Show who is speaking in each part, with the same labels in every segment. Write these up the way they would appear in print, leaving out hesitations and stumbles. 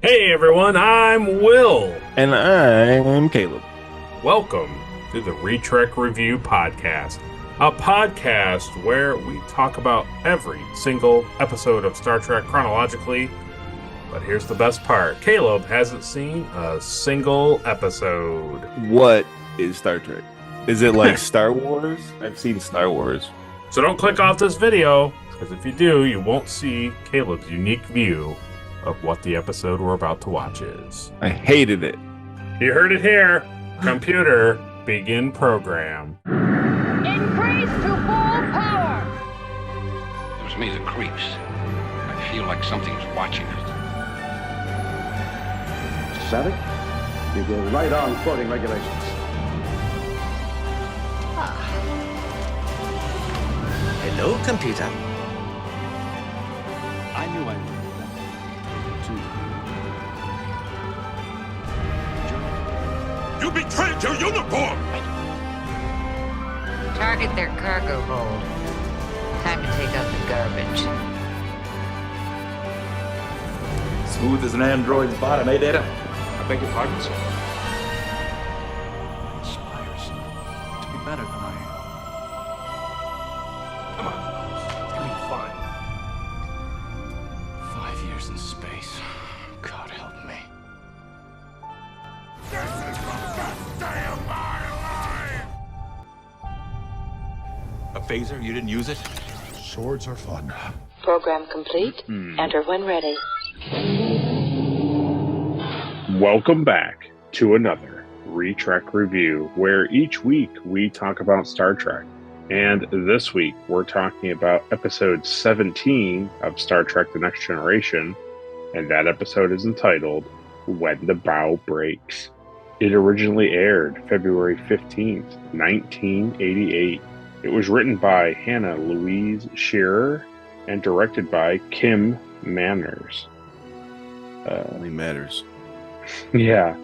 Speaker 1: Hey everyone, I'm Will.
Speaker 2: And I'm Caleb.
Speaker 1: Welcome to the Retrek Review Podcast, a podcast where we talk about every single episode of Star Trek chronologically. But here's the best part. Caleb hasn't seen a single episode.
Speaker 2: What is Star Trek? Is it like Star Wars? I've seen Star Wars.
Speaker 1: So don't click off this video, because if you do, you won't see Caleb's unique view of what the episode we're about to watch is.
Speaker 2: I hated it.
Speaker 1: You heard it here. Computer, begin program.
Speaker 3: Increase to full power!
Speaker 4: It was me that creeps. I feel like something's watching us.
Speaker 5: Savick, you go right on quoting regulations.
Speaker 6: Hello, computer.
Speaker 5: I knew I would.
Speaker 7: You betrayed your uniform!
Speaker 3: Target their cargo hold. Time to take out the garbage.
Speaker 5: Smooth as an android's bottom, eh, Data?
Speaker 7: I beg your pardon, sir.
Speaker 5: Inspires to be better than I
Speaker 7: Come on, it's gonna be fun.
Speaker 4: Five years in space. God help me.
Speaker 7: This is the best day of my life!
Speaker 8: A phaser? You didn't use it? Swords are fun.
Speaker 9: Program complete. Enter when ready.
Speaker 1: Welcome back to another Retrek Review, where each week we talk about Star Trek. And this week we're talking about episode 17 of Star Trek The Next Generation, and that episode is entitled When the Bough Breaks. It originally aired February 15th, 1988. It was written by Hannah Louise Shearer and directed by Kim Manners.
Speaker 2: Only matters.
Speaker 1: Yeah,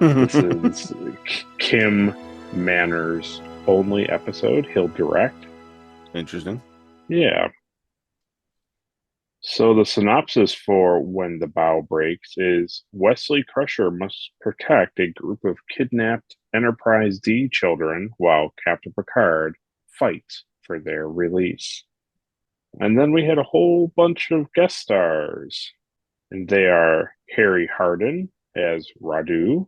Speaker 1: this is Kim Manners' only episode he'll direct.
Speaker 2: Interesting.
Speaker 1: Yeah. So the synopsis for When the Bough Breaks is Wesley Crusher must protect a group of kidnapped Enterprise D children while Captain Picard fights for their release. And then we had a whole bunch of guest stars. And they are Harry Hardin as Radu,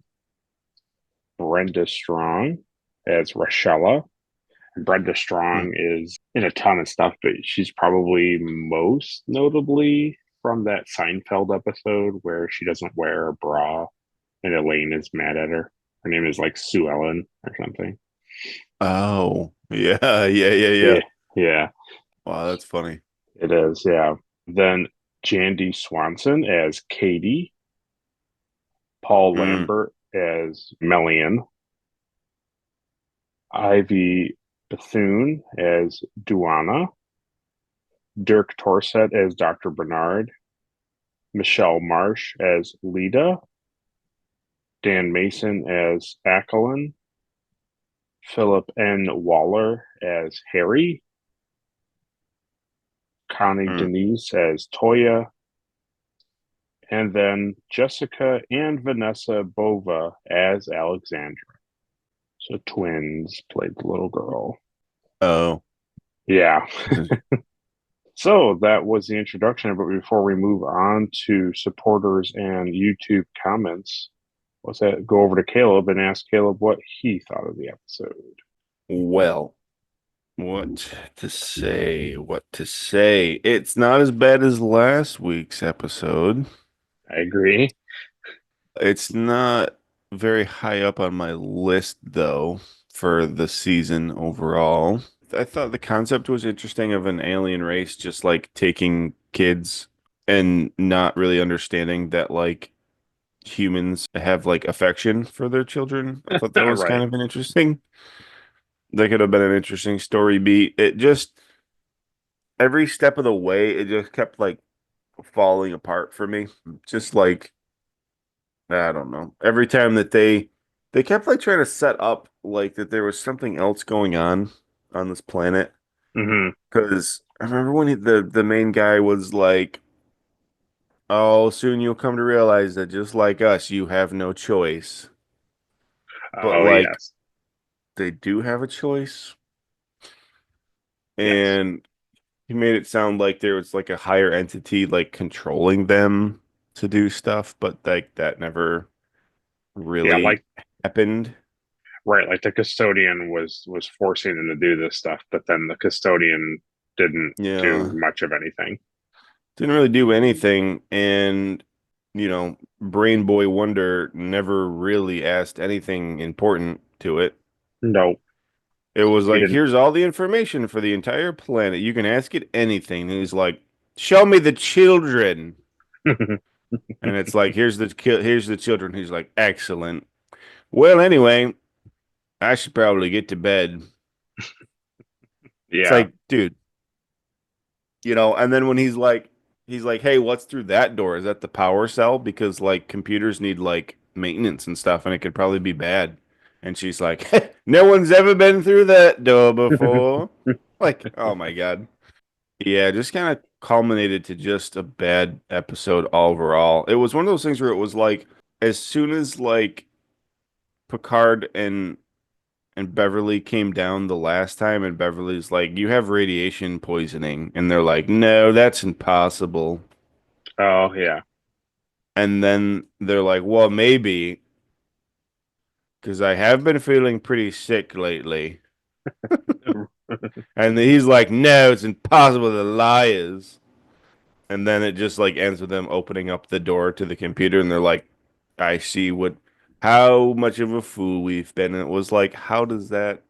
Speaker 1: Brenda Strong as Rashella. And Brenda Strong is in a ton of stuff, but she's probably most notably from that Seinfeld episode where she doesn't wear a bra and Elaine is mad at her. Her name is like Sue Ellen or something.
Speaker 2: Oh, yeah.
Speaker 1: Yeah,
Speaker 2: Wow, that's funny.
Speaker 1: it is. Yeah. Then Jandy Swanson as Katie, Paul Lambert as Melian, Ivy Bethune as Duana, Dirk Torset as Dr. Bernard, Michelle Marsh as Leda, Dan Mason as Ackland, Philip N. Waller as Harry, Connie Denise as Toya, and then Jessica and Vanessa Bova as Alexandra. So twins played the little girl.
Speaker 2: Oh.
Speaker 1: Yeah. So that was the introduction. But before we move on to supporters and YouTube comments, let's go over to Caleb and ask Caleb what he thought of the episode.
Speaker 2: Well, what to say? It's not as bad as last week's episode.
Speaker 1: I agree.
Speaker 2: It's not very high up on my list, though, for the season overall. I thought the concept was interesting of an alien race just like taking kids and not really understanding that like humans have like affection for their children. I thought that was
Speaker 1: Right.
Speaker 2: kind of an interesting. That could have been an interesting story beat. It just every step of the way, it just kept like falling apart for me. Just like I don't know. Every time that they kept like trying to set up like that there was something else going on this planet.
Speaker 1: Mm-hmm.
Speaker 2: Because I remember when the main guy was like Oh, soon you'll come to realize that just like us, you have no choice. But
Speaker 1: Oh
Speaker 2: like
Speaker 1: yes,
Speaker 2: they do have a choice.
Speaker 1: yes.
Speaker 2: And he made it sound like there was like a higher entity like controlling them to do stuff, but like that never
Speaker 1: Yeah,
Speaker 2: really
Speaker 1: like
Speaker 2: happened.
Speaker 1: right, like the custodian was forcing them to do this stuff, but then the custodian didn't do
Speaker 2: Yeah.
Speaker 1: much of anything.
Speaker 2: Didn't really do anything. And, Brain Boy Wonder never really asked anything important to it.
Speaker 1: No,
Speaker 2: It was
Speaker 1: he
Speaker 2: like,
Speaker 1: didn't.
Speaker 2: here's all the information for the entire planet. You can ask it anything. And he's like, show me the children. And it's like, here's the children. He's like, excellent. Well, anyway, I should probably get to bed. It's
Speaker 1: Yeah.
Speaker 2: like, dude, and then when he's like, hey, what's through that door? Is that the power cell? Because like computers need like maintenance and stuff, and it could probably be bad. And she's like, no one's ever been through that door before. Like, oh my God. Yeah, just kind of culminated to just a bad episode overall. It was one of those things where it was like, as soon as like Picard and Beverly came down the last time, and Beverly's like, you have radiation poisoning. And they're like, no, that's impossible.
Speaker 1: Oh yeah.
Speaker 2: And then they're like, well, maybe, because I have been feeling pretty sick lately. And he's like, no, it's impossible. The liars. And then it just like ends with them opening up the door to the computer, and they're like, I see how much of a fool we've been. And it was like, how does them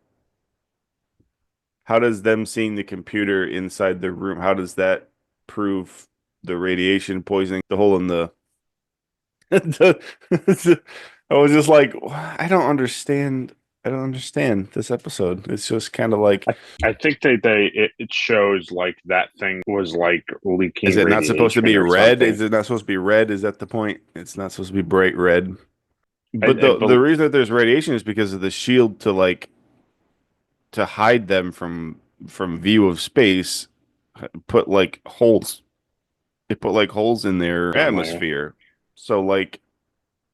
Speaker 2: seeing the computer inside the room, how does that prove the radiation poisoning, the hole in the, I was just like, I don't understand. I don't understand this episode. It's just kind of like,
Speaker 1: I think it shows like that thing was like
Speaker 2: is
Speaker 1: leaking
Speaker 2: it not supposed to
Speaker 1: radiation
Speaker 2: be
Speaker 1: or
Speaker 2: red?
Speaker 1: something.
Speaker 2: Is it not supposed to be red? Is that the point? It's not supposed to be bright red. But
Speaker 1: I
Speaker 2: the
Speaker 1: bel
Speaker 2: reason that there's radiation is because of the shield to hide them from view of space, put like holes. They put like holes in their
Speaker 1: oh my.
Speaker 2: atmosphere. So like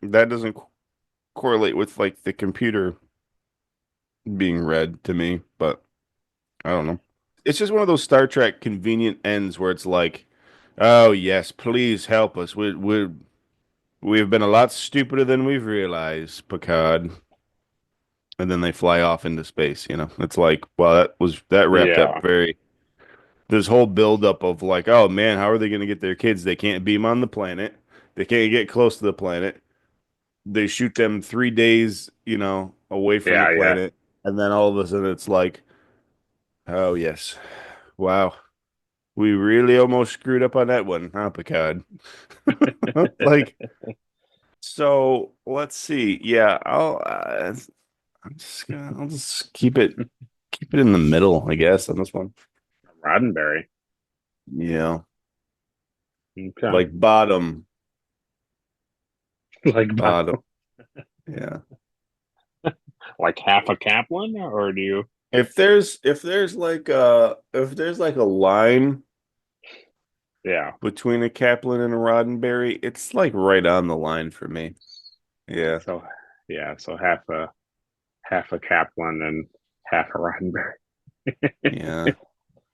Speaker 2: that doesn't correlate with like the computer being red to me, but I don't know. It's just one of those Star Trek convenient ends where it's like, oh yes, please help us. We've been a lot stupider than we've realized, Picard. And then they fly off into space, It's like, well, that wrapped up
Speaker 1: Yeah.
Speaker 2: very this whole buildup of like, oh man, how are they gonna get their kids? They can't beam on the planet. They can't get close to the planet. They shoot them 3 days, away from the
Speaker 1: Yeah, yeah.
Speaker 2: planet. And then all of a sudden it's like, oh yes. Wow. We really almost screwed up on that one, huh, Picard? Like, so let's see. Yeah, I'll just keep it in the middle, I guess, on this one.
Speaker 1: Roddenberry.
Speaker 2: Yeah,
Speaker 1: Okay.
Speaker 2: like bottom,
Speaker 1: Like
Speaker 2: bottom. Yeah.
Speaker 1: like half a Kaplan, or do you?
Speaker 2: If there's like a line
Speaker 1: Yeah.
Speaker 2: between a Kaplan and a Roddenberry, it's like right on the line for me. Yeah.
Speaker 1: So yeah, so half a Kaplan and half a Roddenberry.
Speaker 2: Yeah.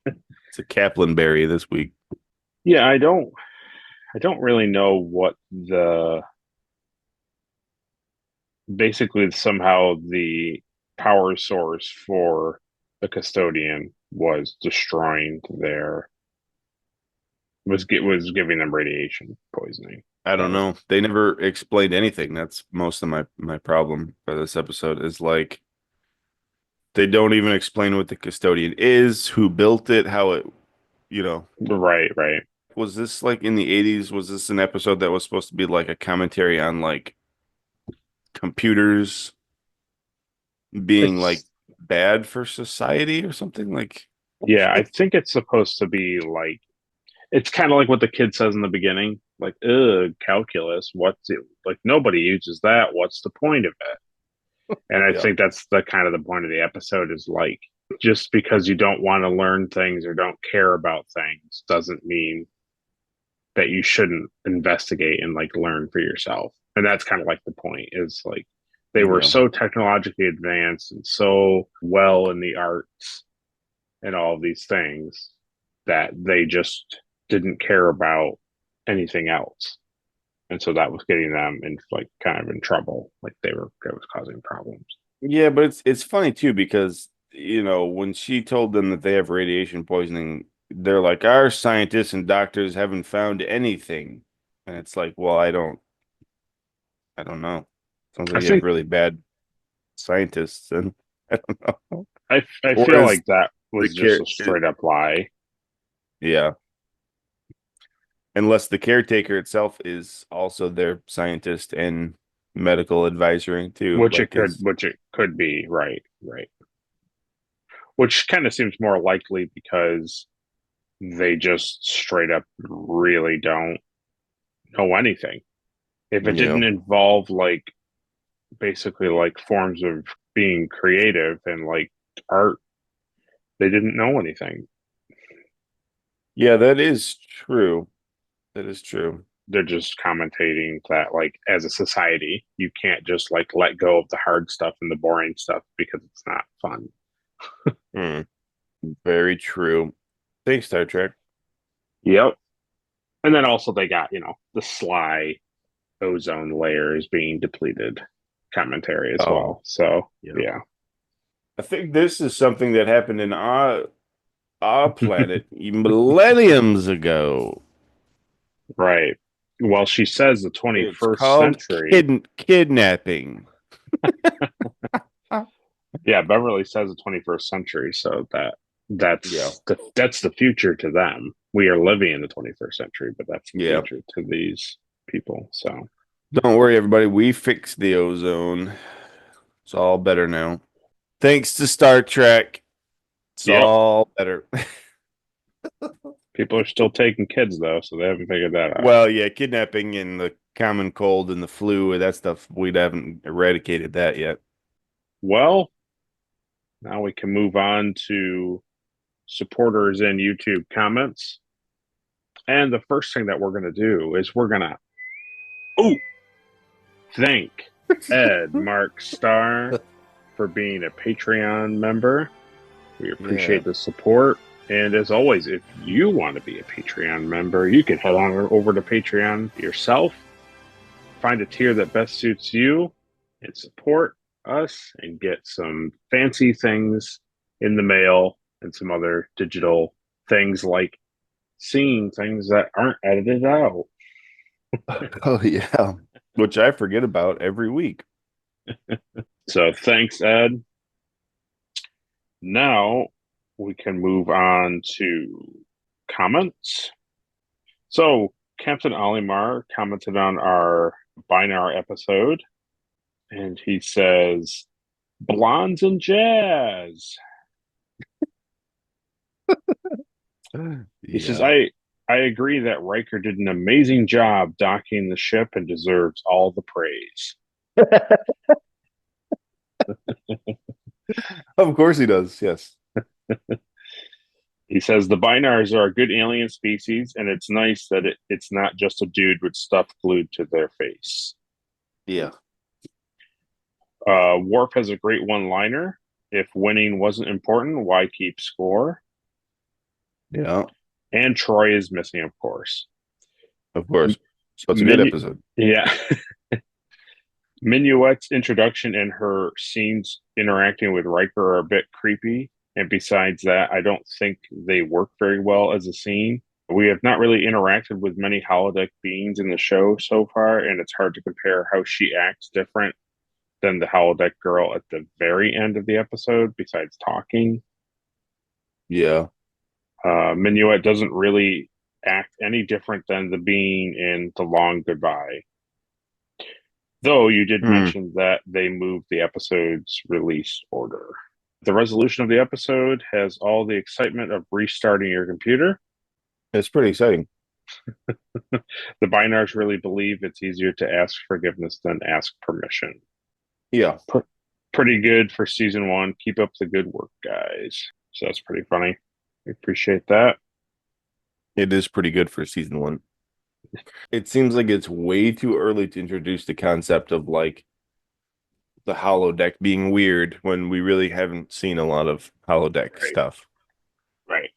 Speaker 2: It's a Kaplan berry this week.
Speaker 1: Yeah, I don't really know what the basically somehow the power source for the custodian was destroying was giving them radiation poisoning.
Speaker 2: I don't
Speaker 1: So
Speaker 2: know. They never explained anything. That's most of my problem for this episode is like they don't even explain what the custodian is, who built it, how it, you know,
Speaker 1: right, right.
Speaker 2: was this like in the 80s? Was this an episode that was supposed to be like a commentary on like computers being like
Speaker 1: It's
Speaker 2: bad for society or something? Like,
Speaker 1: yeah, I think it's supposed to be like it's kind of like what the kid says in the beginning, like, ugh, calculus, what's it like nobody uses that. What's the point of it? And I
Speaker 2: yeah,
Speaker 1: think that's the kind of the point of the episode is like just because you don't want to learn things or don't care about things doesn't mean that you shouldn't investigate and like learn for yourself. And that's kind of like the point is like they were so technologically advanced and so well in the arts and all of these things that they just didn't care about anything else. And so that was getting them in like kind of in trouble. Like it was causing problems.
Speaker 2: Yeah, but it's funny too because when she told them that they have radiation poisoning, they're like, our scientists and doctors haven't found anything. And it's like, well, I don't know. Sounds like you have really bad scientists, and I don't know.
Speaker 1: I feel like that was just a straight up lie.
Speaker 2: Yeah. Unless the caretaker itself is also their scientist and medical advisory too.
Speaker 1: Which it could be, right. Which kind of seems more likely because they just straight up really don't know anything. If it didn't involve like basically like forms of being creative and like art, they didn't know anything.
Speaker 2: Yeah, that is true. That is true.
Speaker 1: They're just commentating that like as a society, you can't just like let go of the hard stuff and the boring stuff because it's not fun.
Speaker 2: Very true. Thanks, Star Trek.
Speaker 1: Yep. And then also they got, the sly ozone layers being depleted commentary as well. So yeah.
Speaker 2: I think this is something that happened in our planet millenniums ago.
Speaker 1: Right. Well, she says the 21st century.
Speaker 2: Kidnapping.
Speaker 1: Yeah, Beverly says the 21st century, so that's the future to them. We are living in the 21st century, but that's the future to these people. So
Speaker 2: don't worry, everybody. We fixed the ozone. It's all better now. Thanks to Star Trek. It's all better.
Speaker 1: People are still taking kids, though, so they haven't figured that out.
Speaker 2: Well, yeah, kidnapping and the common cold and the flu, that stuff, we haven't eradicated that yet.
Speaker 1: Well, now we can move on to supporters in YouTube comments. And the first thing that we're going to do is we're going to thank Ed Mark Starr for being a Patreon member. We appreciate the support. And as always, if you want to be a Patreon member, you can head on over to Patreon yourself, find a tier that best suits you, and support us and get some fancy things in the mail and some other digital things like seeing things that aren't edited out.
Speaker 2: Oh, yeah. Which I forget about every week.
Speaker 1: So thanks, Ed. Now we can move on to comments. So Captain Olimar commented on our Binar episode, and he says, "Blondes and jazz." He says, I agree that Riker did an amazing job docking the ship and deserves all the praise.
Speaker 2: Of course he does, yes.
Speaker 1: He says, the Binars are a good alien species, and it's nice that it's not just a dude with stuff glued to their face.
Speaker 2: Yeah.
Speaker 1: Worf has a great one-liner. If winning wasn't important, why keep score?
Speaker 2: Yeah.
Speaker 1: And Troy is missing, of course.
Speaker 2: Of course. So it's a good episode.
Speaker 1: Yeah. Minuet's introduction and her scenes interacting with Riker are a bit creepy. And besides that, I don't think they work very well as a scene. We have not really interacted with many holodeck beings in the show so far, and it's hard to compare how she acts different than the holodeck girl at the very end of the episode, besides talking.
Speaker 2: Yeah.
Speaker 1: Minuet doesn't really act any different than the being in The Long Goodbye. Though you did mention that they moved the episode's release order. The resolution of the episode has all the excitement of restarting your computer.
Speaker 2: It's pretty exciting.
Speaker 1: The Binars really believe it's easier to ask forgiveness than ask permission.
Speaker 2: Yeah.
Speaker 1: Pretty good for season 1. Keep up the good work, guys. So that's pretty funny. We appreciate that.
Speaker 2: It is pretty good for season 1. It seems like it's way too early to introduce the concept of like the holodeck being weird when we really haven't seen a lot of holodeck stuff.
Speaker 1: Right.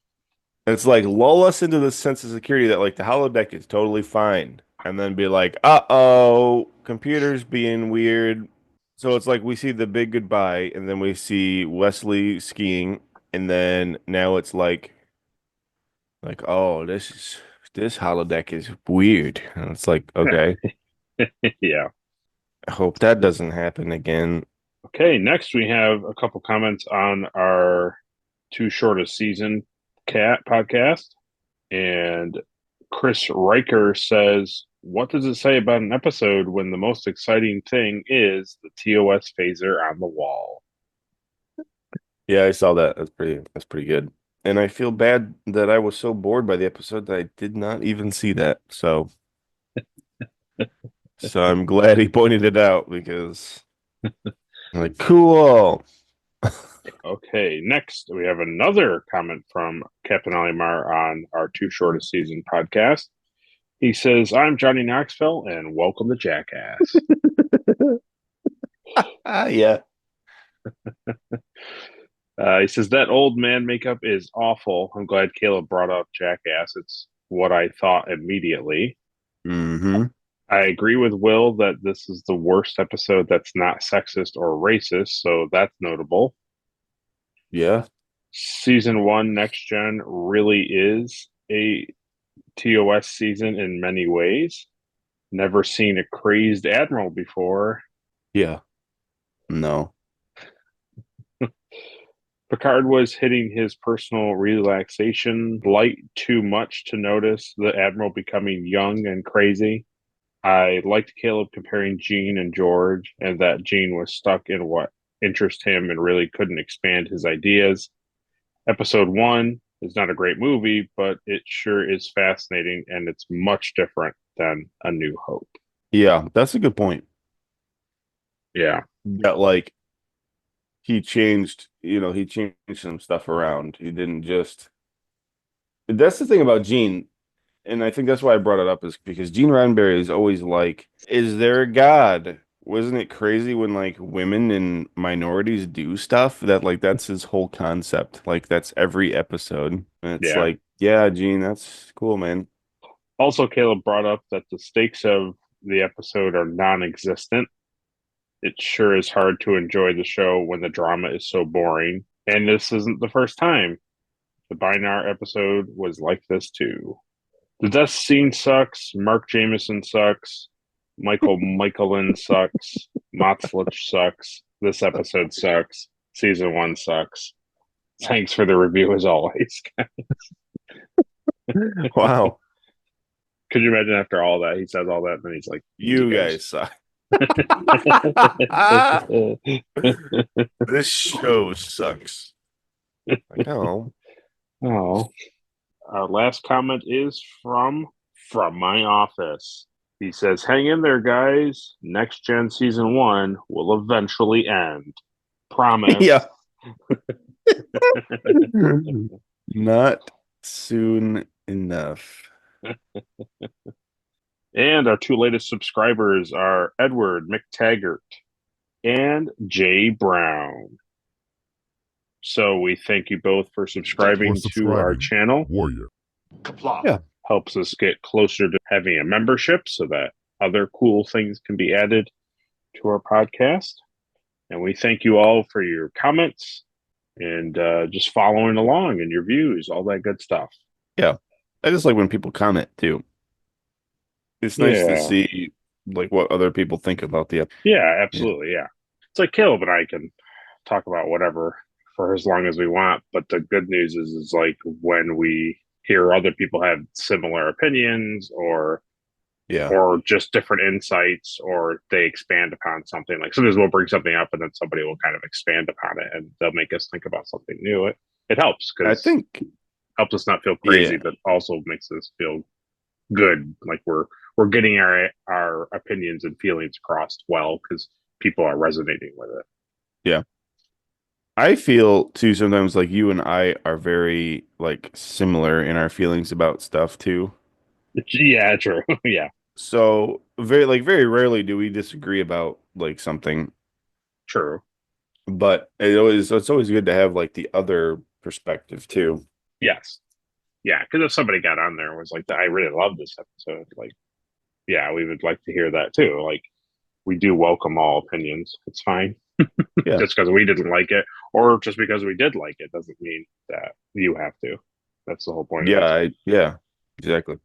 Speaker 2: It's like lull us into the sense of security that like the holodeck is totally fine, and then be like, uh-oh, computers being weird. So it's like we see the big goodbye, and then we see Wesley skiing, and then now it's like oh, this holodeck is weird. And it's like, okay,
Speaker 1: Yeah.
Speaker 2: I hope that doesn't happen again.
Speaker 1: Okay, next we have a couple comments on our Too Short a Season Cat podcast. And Chris Riker says, what does it say about an episode when the most exciting thing is the TOS phaser on the wall?
Speaker 2: Yeah, I saw that. That's pretty good. And I feel bad that I was so bored by the episode that I did not even see that. So I'm glad he pointed it out because I'm like, cool.
Speaker 1: Okay, next we have another comment from Captain Olimar on our Too Short a Season podcast. He says, I'm Johnny Knoxville and welcome to Jackass.
Speaker 2: Yeah.
Speaker 1: He says, that old man makeup is awful. I'm glad Caleb brought up Jackass. It's what I thought immediately.
Speaker 2: Mm-hmm.
Speaker 1: I agree with Will that this is the worst episode that's not sexist or racist, so that's notable.
Speaker 2: Yeah.
Speaker 1: Season 1 Next Gen really is a TOS season in many ways. Never seen a crazed admiral before.
Speaker 2: Yeah. No.
Speaker 1: Picard was hitting his personal relaxation light too much to notice the admiral becoming young and crazy. I liked Caleb comparing Gene and George, and that Gene was stuck in what interests him and really couldn't expand his ideas. Episode 1 is not a great movie, but it sure is fascinating, and it's much different than A New Hope.
Speaker 2: Yeah, that's a good point.
Speaker 1: Yeah.
Speaker 2: That like he changed some stuff around. He didn't just That's the thing about Gene, and I think that's why I brought it up is because Gene Roddenberry is always like, is there a God? Wasn't it crazy when like women and minorities do stuff that like that's his whole concept. Like that's every episode. And it's
Speaker 1: Yeah.
Speaker 2: like, yeah, Gene, that's cool, man.
Speaker 1: Also, Caleb brought up that the stakes of the episode are non existent. It sure is hard to enjoy the show when the drama is so boring. And this isn't the first time. The Binar episode was like this too. The death scene sucks. Mark Jameson sucks. Michael Michelin sucks. Motzlich sucks. This episode sucks. Season 1 sucks. Thanks for the review as always.
Speaker 2: Wow.
Speaker 1: Could you imagine after all that he says all that and then he's like,
Speaker 2: You guys suck. This show sucks. Like, oh.
Speaker 1: Oh. Our last comment is from my office. He says, hang in there, guys. Next Gen Season 1 will eventually end. Promise.
Speaker 2: Yeah. Not soon enough.
Speaker 1: And our two latest subscribers are Edward McTaggart and Jay Brown. So we thank you both for subscribing to our channel.
Speaker 7: Warrior.
Speaker 2: Yeah.
Speaker 1: Helps us get closer to having a membership so that other cool things can be added to our podcast. And we thank you all for your comments and just following along and your views, all that good stuff.
Speaker 2: Yeah. I just like when people comment too. It's nice to
Speaker 1: Yeah.
Speaker 2: see like what other people think about the episode.
Speaker 1: Yeah, absolutely. Yeah. It's like Caleb and I can talk about whatever for as long as we want. But the good news is like when we hear other people have similar opinions or just different insights, or they expand upon something. Like sometimes we'll bring something up and then somebody will kind of expand upon it and they'll make us think about something new. It helps
Speaker 2: I
Speaker 1: because
Speaker 2: think
Speaker 1: helps us not feel crazy, but also makes us feel good. Like we're getting our opinions and feelings crossed well because people are resonating with it.
Speaker 2: Yeah. I feel too sometimes like you and I are very like similar in our feelings about stuff too.
Speaker 1: Yeah, true. Yeah,
Speaker 2: So very rarely do we disagree about like something,
Speaker 1: true.
Speaker 2: but it's always good to have like the other perspective too.
Speaker 1: Yes. Yeah, because if somebody got on there and was like, I really love this episode, like, yeah, we would like to hear that too. Like, we do welcome all opinions. It's fine.
Speaker 2: Yeah.
Speaker 1: Just because we didn't like it, or just because we did like it, doesn't mean that you have to. That's the whole point of it.
Speaker 2: Yeah, exactly.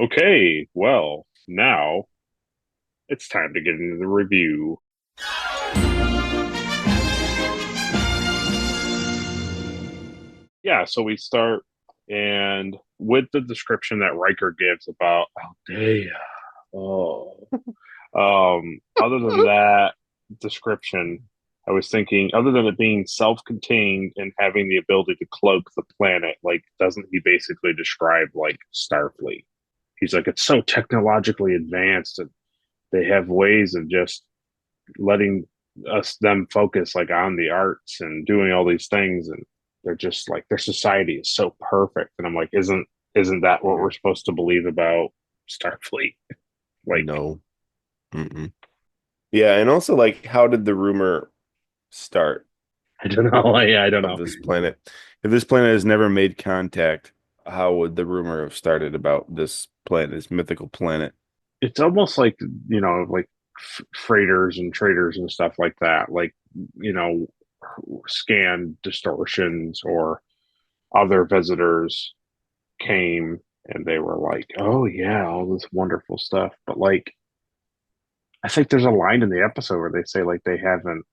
Speaker 1: Okay, well, now it's time to get into the review. Yeah, so we start and with the description that Riker gives about Aldea. Oh. Other than that description, I was thinking, other than it being self-contained and having the ability to cloak the planet, like, doesn't he basically describe like Starfleet? He's like, it's so technologically advanced and they have ways of just letting them focus like on the arts and doing all these things, and they're just like their society is so perfect. And I'm like, isn't that what we're supposed to believe about Starfleet? Like,
Speaker 2: No. Mm-mm. Yeah, and also like, how did the rumor start
Speaker 1: I don't know. Yeah, I don't
Speaker 2: of
Speaker 1: know.
Speaker 2: this planet? If this planet has never made contact, how would the rumor have started about this planet, this mythical planet?
Speaker 1: It's almost like, like freighters and traders and stuff like that, like, you know scan distortions or other visitors came and they were like, oh yeah, all this wonderful stuff. But like, I think there's a line in the episode where they say like they haven't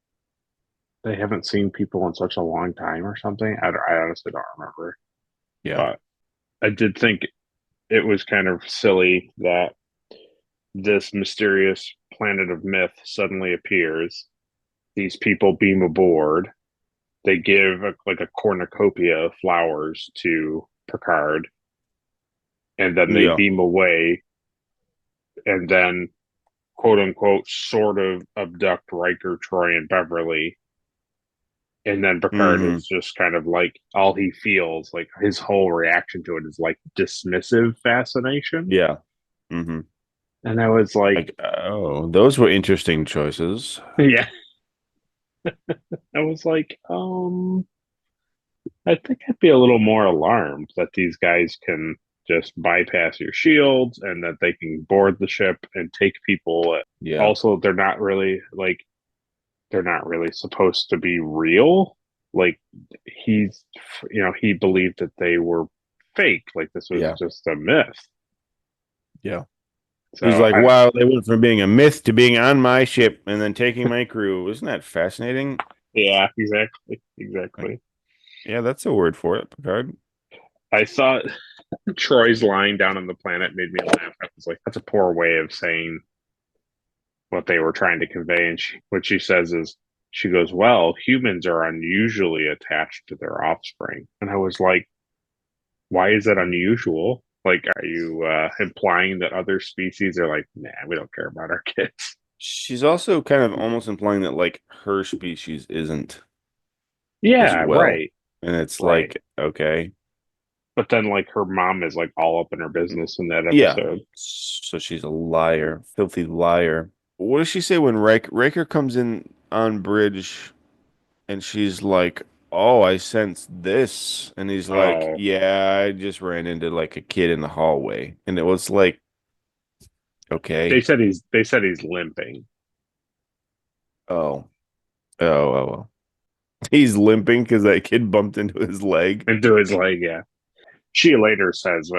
Speaker 1: seen people in such a long time or something. I honestly don't remember.
Speaker 2: Yeah.
Speaker 1: But I did think it was kind of silly that this mysterious planet of myth suddenly appears. These people beam aboard. They give like a cornucopia of flowers to Picard, and then they
Speaker 2: Yeah.
Speaker 1: beam away, and then quote unquote sort of abduct Riker, Troy, and Beverly. And then Picard
Speaker 2: Mhm.
Speaker 1: is just kind of like, all he feels, like his whole reaction to it is like dismissive fascination.
Speaker 2: Yeah. Mm-hmm.
Speaker 1: And I was like,
Speaker 2: Like, oh, those were interesting choices.
Speaker 1: yeah. I was like, I think I'd be a little more alarmed that these guys can just bypass your shields and that they can board the ship and take people.
Speaker 2: Yeah.
Speaker 1: Also, they're not really supposed to be real. Like, he believed that they were fake. Like, this was
Speaker 2: Yeah.
Speaker 1: just a myth.
Speaker 2: Yeah.
Speaker 1: So
Speaker 2: He's like, wow, they went from being a myth to being on my ship and then taking my crew. Isn't that fascinating?
Speaker 1: yeah, exactly.
Speaker 2: Yeah, that's a word for it, Picard.
Speaker 1: I thought Troy's line down on the planet made me laugh. I was like, that's a poor way of saying what they were trying to convey. And what she says is, she goes, well, humans are unusually attached to their offspring. And I was like, why is that unusual? Like, are you implying that other species are like, nah, we don't care about our kids?
Speaker 2: She's also kind of almost implying that like her species isn't
Speaker 1: Yeah,
Speaker 2: as well.
Speaker 1: right.
Speaker 2: And it's
Speaker 1: Right.
Speaker 2: like, okay.
Speaker 1: But then like her mom is like all up in her business in that
Speaker 2: Yeah.
Speaker 1: episode.
Speaker 2: So she's a liar, filthy liar. What does she say when Riker comes in on bridge and she's like, oh, I sense this. And he's like,
Speaker 1: Oh,
Speaker 2: yeah, I just ran into like a kid in the hallway. And it was like, okay.
Speaker 1: they said he's limping.
Speaker 2: Oh. Oh. He's limping because that kid bumped into his leg.
Speaker 1: Into his leg, yeah. She later says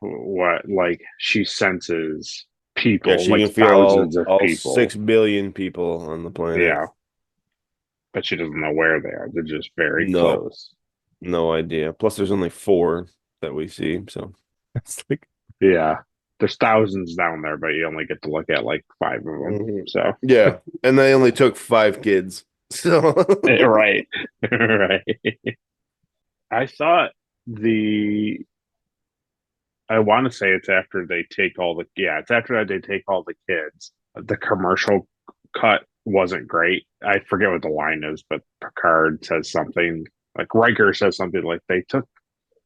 Speaker 1: what like she senses people,
Speaker 2: Yeah, she
Speaker 1: like
Speaker 2: can feel
Speaker 1: thousands of
Speaker 2: all
Speaker 1: people.
Speaker 2: 6 billion people on the planet.
Speaker 1: Yeah. But she doesn't know where they are. They're just very
Speaker 2: No.
Speaker 1: close.
Speaker 2: No idea. Plus, there's only 4 that we see. So it's like,
Speaker 1: Yeah. There's thousands down there, but you only get to look at like 5 of them.
Speaker 2: Mhm.
Speaker 1: So
Speaker 2: yeah. And they only took 5 kids. So
Speaker 1: right. Right. I thought I want to say it's after they take all the it's after that they take all the kids. The commercial cut wasn't great. I forget what the line is, but Picard says something like Riker says something like they took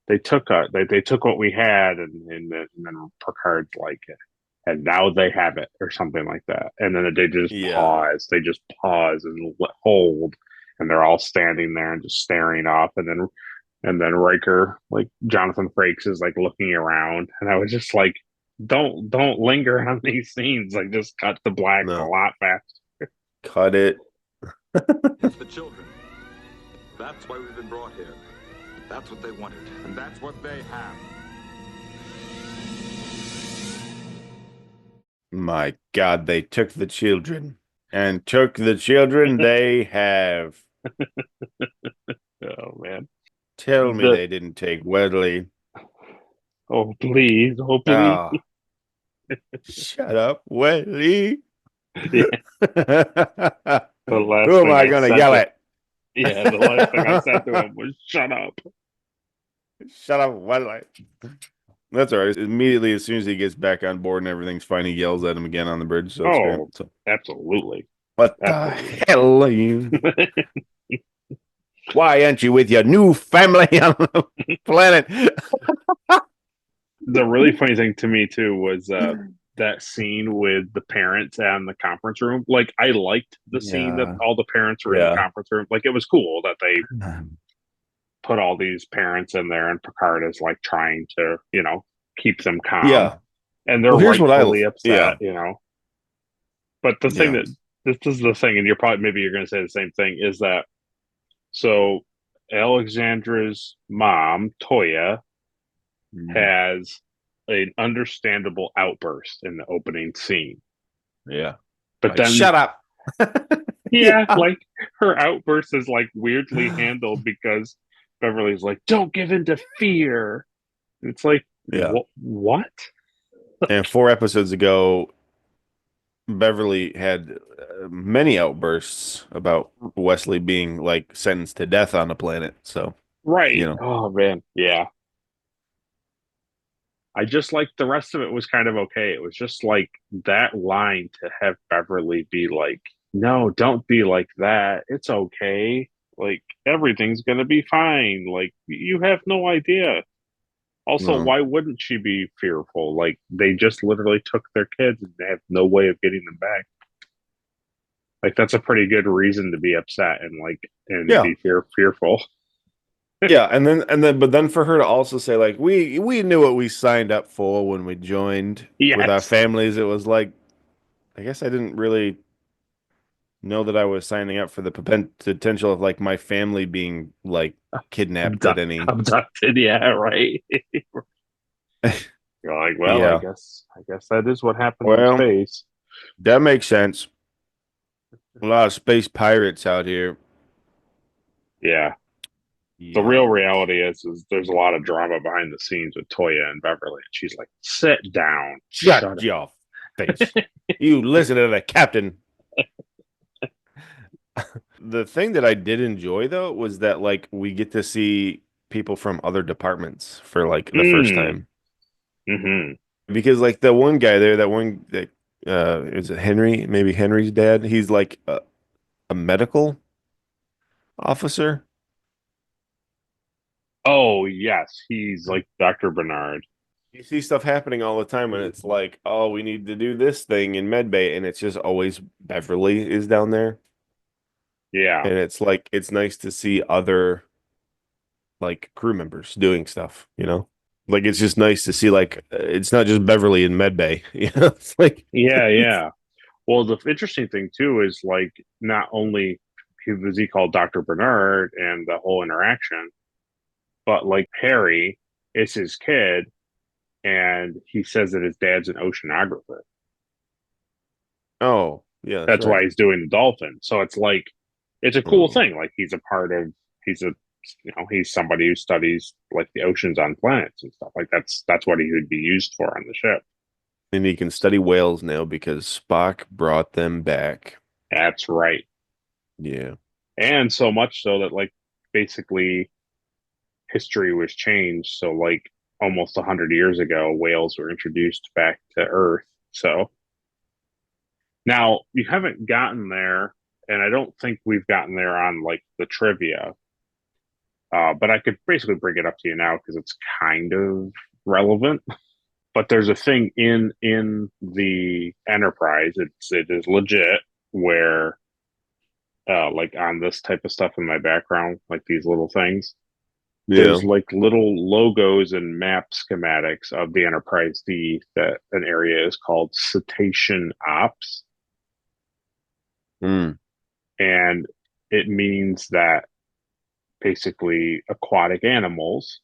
Speaker 1: they took they took what we had, and then Picard's like, and now they have it, or something like that. And then they just
Speaker 2: Yeah.
Speaker 1: pause. They just pause and hold, and they're all standing there and just staring off. And then Riker, like Jonathan Frakes, is like looking around, and I was just like, don't linger on these scenes. Like, just cut to black a
Speaker 2: No.
Speaker 1: lot faster.
Speaker 2: Cut it.
Speaker 8: It's the children. That's why we've been brought here. That's what they wanted, and that's what they have.
Speaker 2: My God, they took the children. And took the children they have.
Speaker 1: Oh man.
Speaker 2: Tell me they didn't take Wesley.
Speaker 1: Oh please, oh please.
Speaker 2: Ah. Shut up, Wesley.
Speaker 1: Yeah. The last
Speaker 2: Who am
Speaker 1: thing
Speaker 2: I going to yell at?
Speaker 1: Yeah, the last thing I said to him was, "Shut up."
Speaker 2: Shut up, Wesley. That's all right. Immediately, as soon as he gets back on board and everything's fine, he yells at him again on the bridge. So it's great. So,
Speaker 1: absolutely.
Speaker 2: what the hell are you? Why aren't you with your new family on the planet?
Speaker 1: The really funny thing to me too was that scene with the parents and the conference room. Like, I liked the scene that all the parents were in the conference room. Like, it was cool that they put all these parents in there, and Picard is like trying to, keep them calm.
Speaker 2: Yeah.
Speaker 1: And they're rightfully upset, But the thing that this is the thing, and you're going to say the same thing, is that so Alexandra's mom, Toya, has an understandable outburst in the opening scene.
Speaker 2: Yeah.
Speaker 1: But then
Speaker 2: shut up.
Speaker 1: Like, her outburst is like weirdly handled because Beverly's like, don't give in to fear. It's like, what?
Speaker 2: And 4 episodes ago, Beverly had many outbursts about Wesley being like sentenced to death on the planet. So,
Speaker 1: right. Oh man. Yeah. I just like the rest of it was kind of okay. It was just like that line to have Beverly be like, no, don't be like that. It's okay. Like, everything's going to be fine. Like, you have no idea. Also, why wouldn't she be fearful? Like, they just literally took their kids and they have no way of getting them back. Like, that's a pretty good reason to be upset and be fearful.
Speaker 2: But then for her to also say, like, we knew what we signed up for when we joined with our families. It was like, I guess I didn't really know that I was signing up for the potential of like my family being like kidnapped at any
Speaker 1: abducted. Yeah, right. You're like, well, I guess that is what happens in space.
Speaker 2: That makes sense. A lot of space pirates out here.
Speaker 1: Yeah. The real reality is there's a lot of drama behind the scenes with Toya and Beverly. And she's like, sit down.
Speaker 2: Shut your face. You listen to the captain. The thing that I did enjoy, though, was that like we get to see people from other departments for like the first time.
Speaker 1: Mm-hmm.
Speaker 2: Because like the one guy there, is it Henry? Maybe Henry's dad. He's like a medical officer.
Speaker 1: Oh, yes. He's like Dr. Bernard.
Speaker 2: You see stuff happening all the time, and it's like, oh, we need to do this thing in medbay, and it's just always Beverly is down there.
Speaker 1: Yeah.
Speaker 2: And it's like, it's nice to see other like crew members doing stuff, Like, it's just nice to see, like, it's not just Beverly in medbay, It's like,
Speaker 1: yeah. Well, the interesting thing too is like, not only was he called Dr. Bernard and the whole interaction, but like Harry is his kid, and he says that his dad's an oceanographer.
Speaker 2: Oh, yeah,
Speaker 1: that's
Speaker 2: right.
Speaker 1: why he's doing the dolphin. So it's like, it's a cool thing. Like, he's somebody who studies like the oceans on planets and stuff. Like, that's what he would be used for on the ship.
Speaker 2: And he can study whales now because Spock brought them back.
Speaker 1: That's right.
Speaker 2: Yeah.
Speaker 1: And so much so that like basically history was changed. So like almost 100 years ago, whales were introduced back to Earth. So now you haven't gotten there, and I don't think we've gotten there on like the trivia. But I could basically bring it up to you now because it's kind of relevant. But there's a thing in the Enterprise. It is legit where like on this type of stuff in my background, like these little things.
Speaker 2: Yeah.
Speaker 1: There's like little logos and map schematics of the Enterprise D that an area is called Cetacean Ops.
Speaker 2: Mm.
Speaker 1: And it means that basically aquatic animals,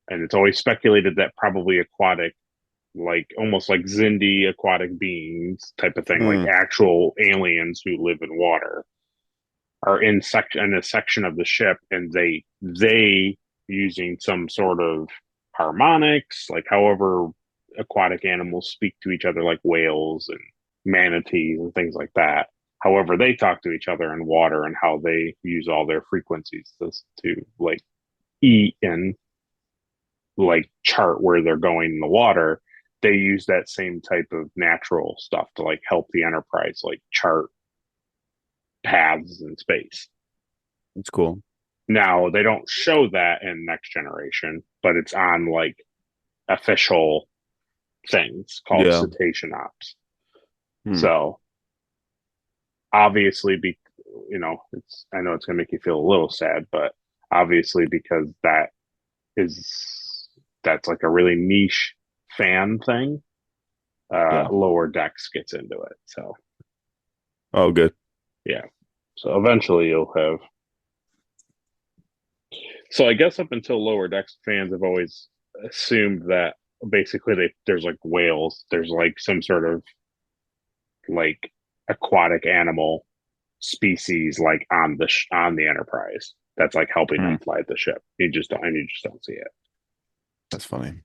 Speaker 1: and it's always speculated that probably aquatic, like almost like Zindi aquatic beings type of thing, like
Speaker 2: Mm.
Speaker 1: actual aliens who live in water, are in a section of the ship, and they using some sort of harmonics, like however aquatic animals speak to each other, like whales and manatees and things like that. However, they talk to each other in water and how they use all their frequencies to like eat and like chart where they're going in the water. They use that same type of natural stuff to like help the Enterprise like chart paths in space.
Speaker 2: It's cool.
Speaker 1: Now they don't show that in Next Generation, but it's on like official things called
Speaker 2: Yeah.
Speaker 1: Cetacean Ops.
Speaker 2: Hmm.
Speaker 1: So obviously, it's I know it's gonna make you feel a little sad, but obviously because that's like a really niche fan thing.
Speaker 2: Yeah.
Speaker 1: Lower Decks gets into it. So
Speaker 2: Oh, good.
Speaker 1: yeah. So eventually you'll have. So I guess up until Lower Decks, fans have always assumed that basically there's like whales, there's like some sort of like aquatic animal species like on the Enterprise that's like helping them fly the ship. You just don't see it.
Speaker 2: That's funny.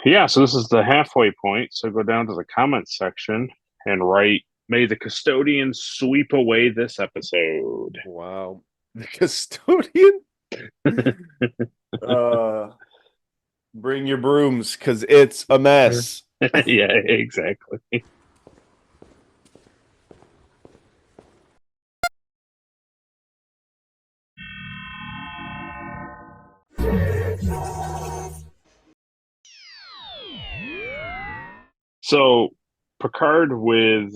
Speaker 1: Yeah, so this is the halfway point. So go down to the comments section and write, "May the custodian sweep away this episode."
Speaker 2: Wow. The custodian? Bring your brooms because it's a mess.
Speaker 1: Yeah, exactly. So Picard with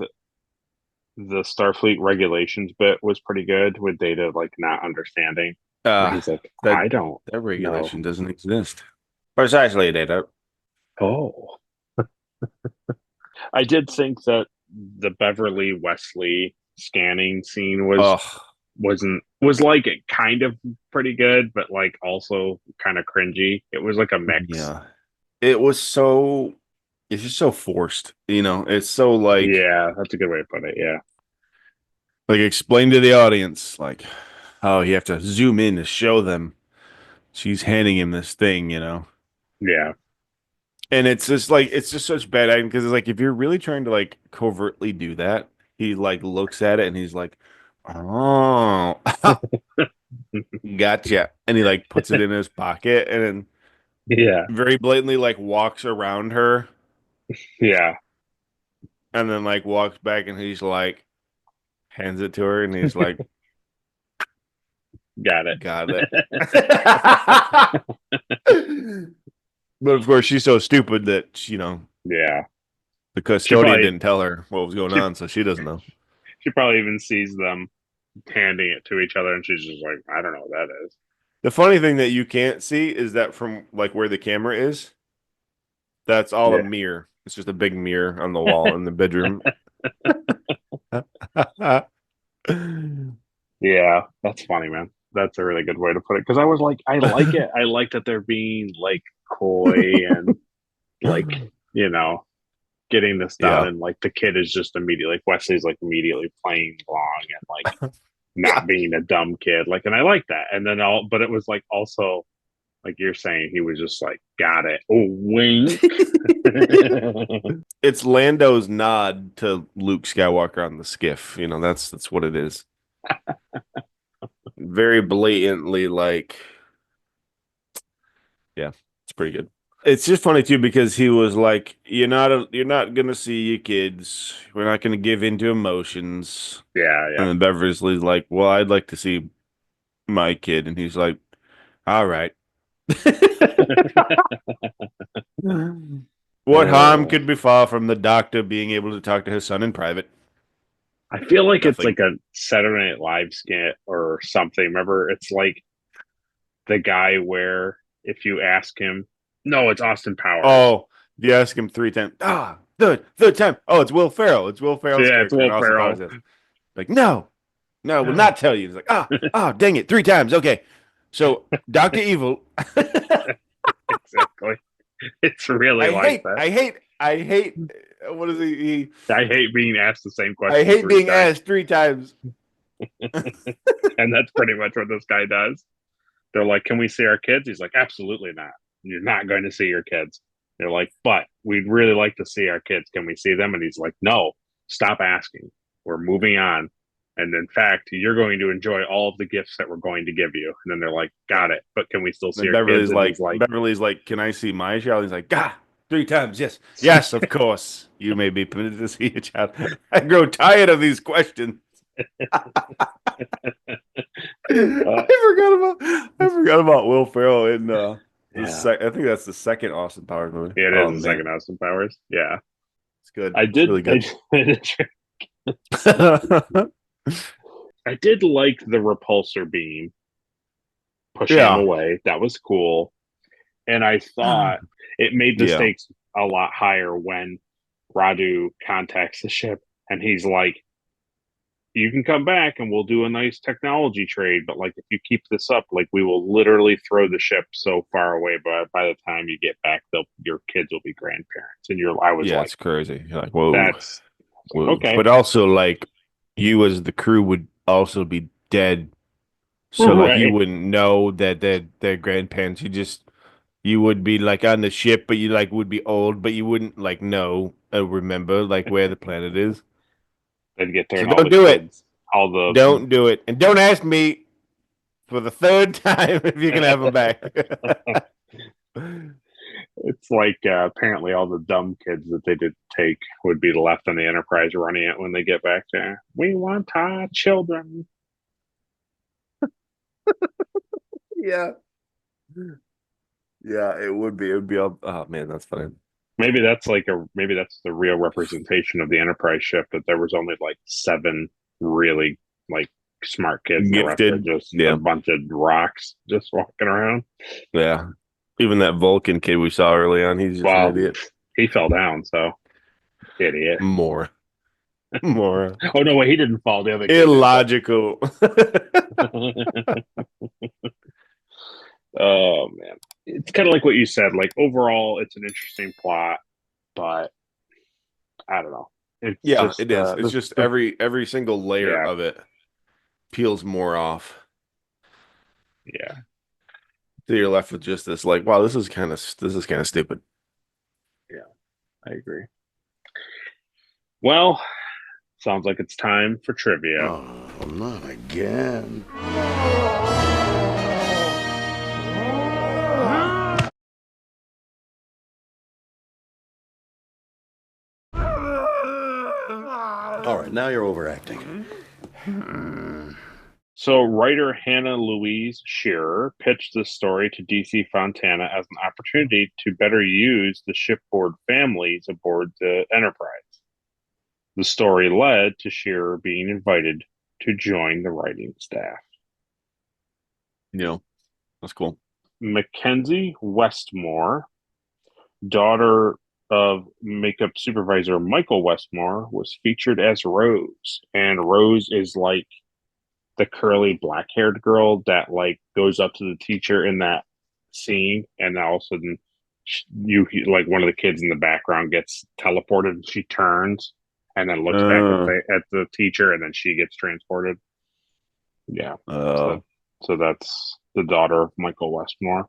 Speaker 1: the Starfleet regulations bit was pretty good with Data like not understanding. He's like, I don't
Speaker 2: that regulation
Speaker 1: know.
Speaker 2: doesn't exist. Precisely, Data.
Speaker 1: Oh. I did think that the Beverly Wesley scanning scene was like kind of pretty good, but like also kind of cringy. It was like a mix.
Speaker 2: Yeah. It was so it's just so forced, it's so like
Speaker 1: yeah, that's a good way to put it. Yeah.
Speaker 2: Like explain to the audience, like, oh, you have to zoom in to show them she's handing him this thing,
Speaker 1: Yeah.
Speaker 2: And it's just such bad acting because it's like if you're really trying to like covertly do that, he like looks at it and he's like, oh, gotcha, and he like puts it in his pocket and then
Speaker 1: Yeah.
Speaker 2: very blatantly like walks around her
Speaker 1: Yeah.
Speaker 2: and then like walks back and he's like hands it to her and he's like,
Speaker 1: got it.
Speaker 2: But of course she's so stupid that
Speaker 1: Yeah.
Speaker 2: the custodian didn't tell her what was going on, so she doesn't know.
Speaker 1: She probably even sees them handing it to each other and she's just like, I don't know what that is.
Speaker 2: The funny thing that you can't see is that from like where the camera is, that's all a mirror. It's just a big mirror on the wall in the bedroom.
Speaker 1: Yeah, that's funny, man. That's a really good way to put it. Because I was like, I like it. I like that they're being like coy and like, getting this done.
Speaker 2: Yeah.
Speaker 1: And like the kid is just immediately, like Wesley's like immediately playing along and like not being a dumb kid. Like, and I like that. And then but it was like also, like you're saying, he was just like, got it. Oh, wink.
Speaker 2: It's Lando's nod to Luke Skywalker on the skiff. That's what it is. Very blatantly, like, yeah, it's pretty good. It's just funny too because he was like, "You're not gonna see your kids. We're not gonna give into emotions."
Speaker 1: Yeah.
Speaker 2: And then Beverly's like, "Well, I'd like to see my kid, and he's like, all right. What harm could befall from the doctor being able to talk to his son in private?
Speaker 1: I feel like it's
Speaker 2: Nothing.
Speaker 1: like a Saturday Night Live skit or something. Remember, it's like the guy where if you ask him, no, it's Austin Powers.
Speaker 2: Oh, you ask him 3 times. Ah, third time. Oh, it's Will Ferrell. It's Will
Speaker 1: So
Speaker 2: Ferrell's
Speaker 1: yeah, it's
Speaker 2: character in
Speaker 1: Will
Speaker 2: Austin Powers.
Speaker 1: Ferrell.
Speaker 2: Like, no, I will not tell you. It's like, dang it, 3 times. Okay. So, Dr. Evil.
Speaker 1: Exactly. It's really like that.
Speaker 2: I hate, what is he?
Speaker 1: I hate being asked the same
Speaker 2: I
Speaker 1: question
Speaker 2: hate
Speaker 1: three
Speaker 2: being
Speaker 1: times.
Speaker 2: asked 3 times.
Speaker 1: And that's pretty much what this guy does. They're like, can we see our kids? He's like, absolutely not. You're not going to see your kids. They're like, but we'd really like to see our kids. Can we see them? And he's like, no, stop asking. We're moving on. And in fact, you're going to enjoy all of the gifts that we're going to give you. And then they're like, got it. But can we still see
Speaker 2: And
Speaker 1: our kids? And he's like,
Speaker 2: Beverly's like, can I see my child? He's like, 3 times. Yes. Yes, of course. You may be permitted to see your child. I grow tired of these questions. I forgot about Will Ferrell in I think that's the second Austin Powers movie.
Speaker 1: it is the second Austin Powers. Yeah.
Speaker 2: It's good.
Speaker 1: I did.
Speaker 2: It's really good.
Speaker 1: I did like the repulsor beam pushing him away. That was cool. And I thought it made the stakes a lot higher when Radu contacts the ship and he's like, you can come back and we'll do a nice technology trade, but like if you keep this up, like we will literally throw the ship so far away, but by the time you get back, your kids will be grandparents. And I was like,
Speaker 2: it's crazy. You're like, whoa,
Speaker 1: that's
Speaker 2: whoa.
Speaker 1: Okay.
Speaker 2: But also, like, you as the crew would also be dead, so like you wouldn't know that they're grandparents. You would be like on the ship, but you like would be old, but you wouldn't like know or remember like where the planet is.
Speaker 1: They'd get there.
Speaker 2: So
Speaker 1: and
Speaker 2: don't do it.
Speaker 1: Don't
Speaker 2: do it, and don't ask me for the third time if you can have them back.
Speaker 1: It's like apparently all the dumb kids that they did take would be left on the Enterprise running it when they get back there. We want our children.
Speaker 2: Yeah. Yeah, it would be. It would be. Oh man, that's funny.
Speaker 1: Maybe that's the real representation of the Enterprise ship, that there was only like 7 really like smart kids.
Speaker 2: Gifted,
Speaker 1: just a bunch of rocks just walking around.
Speaker 2: Yeah. Even that Vulcan kid we saw early on, he's just an idiot.
Speaker 1: He fell down, so idiot.
Speaker 2: More.
Speaker 1: Oh no, wait, he didn't fall. The other kid
Speaker 2: illogical.
Speaker 1: Oh man, it's kind of like what you said. Like overall, it's an interesting plot, but I don't know.
Speaker 2: It is. It's just every single layer of it peels more off.
Speaker 1: Yeah.
Speaker 2: So you're left with just this, like, wow, this is kind of stupid.
Speaker 1: Yeah, I agree. Well, sounds like it's time for trivia.
Speaker 7: Oh, not again.
Speaker 6: All right, now you're overacting.
Speaker 1: So writer Hannah Louise Shearer pitched this story to DC Fontana as an opportunity to better use the shipboard families aboard the Enterprise. The story led to Shearer being invited to join the writing staff.
Speaker 2: Yeah, that's cool.
Speaker 1: Mackenzie Westmore, daughter of makeup supervisor Michael Westmore, was featured as Rose. And Rose is like the curly black-haired girl that like goes up to the teacher in that scene, and all of a sudden you like one of the kids in the background gets teleported and she turns and then looks back at the teacher, and then she gets transported. Yeah. So that's the daughter of Michael Westmore.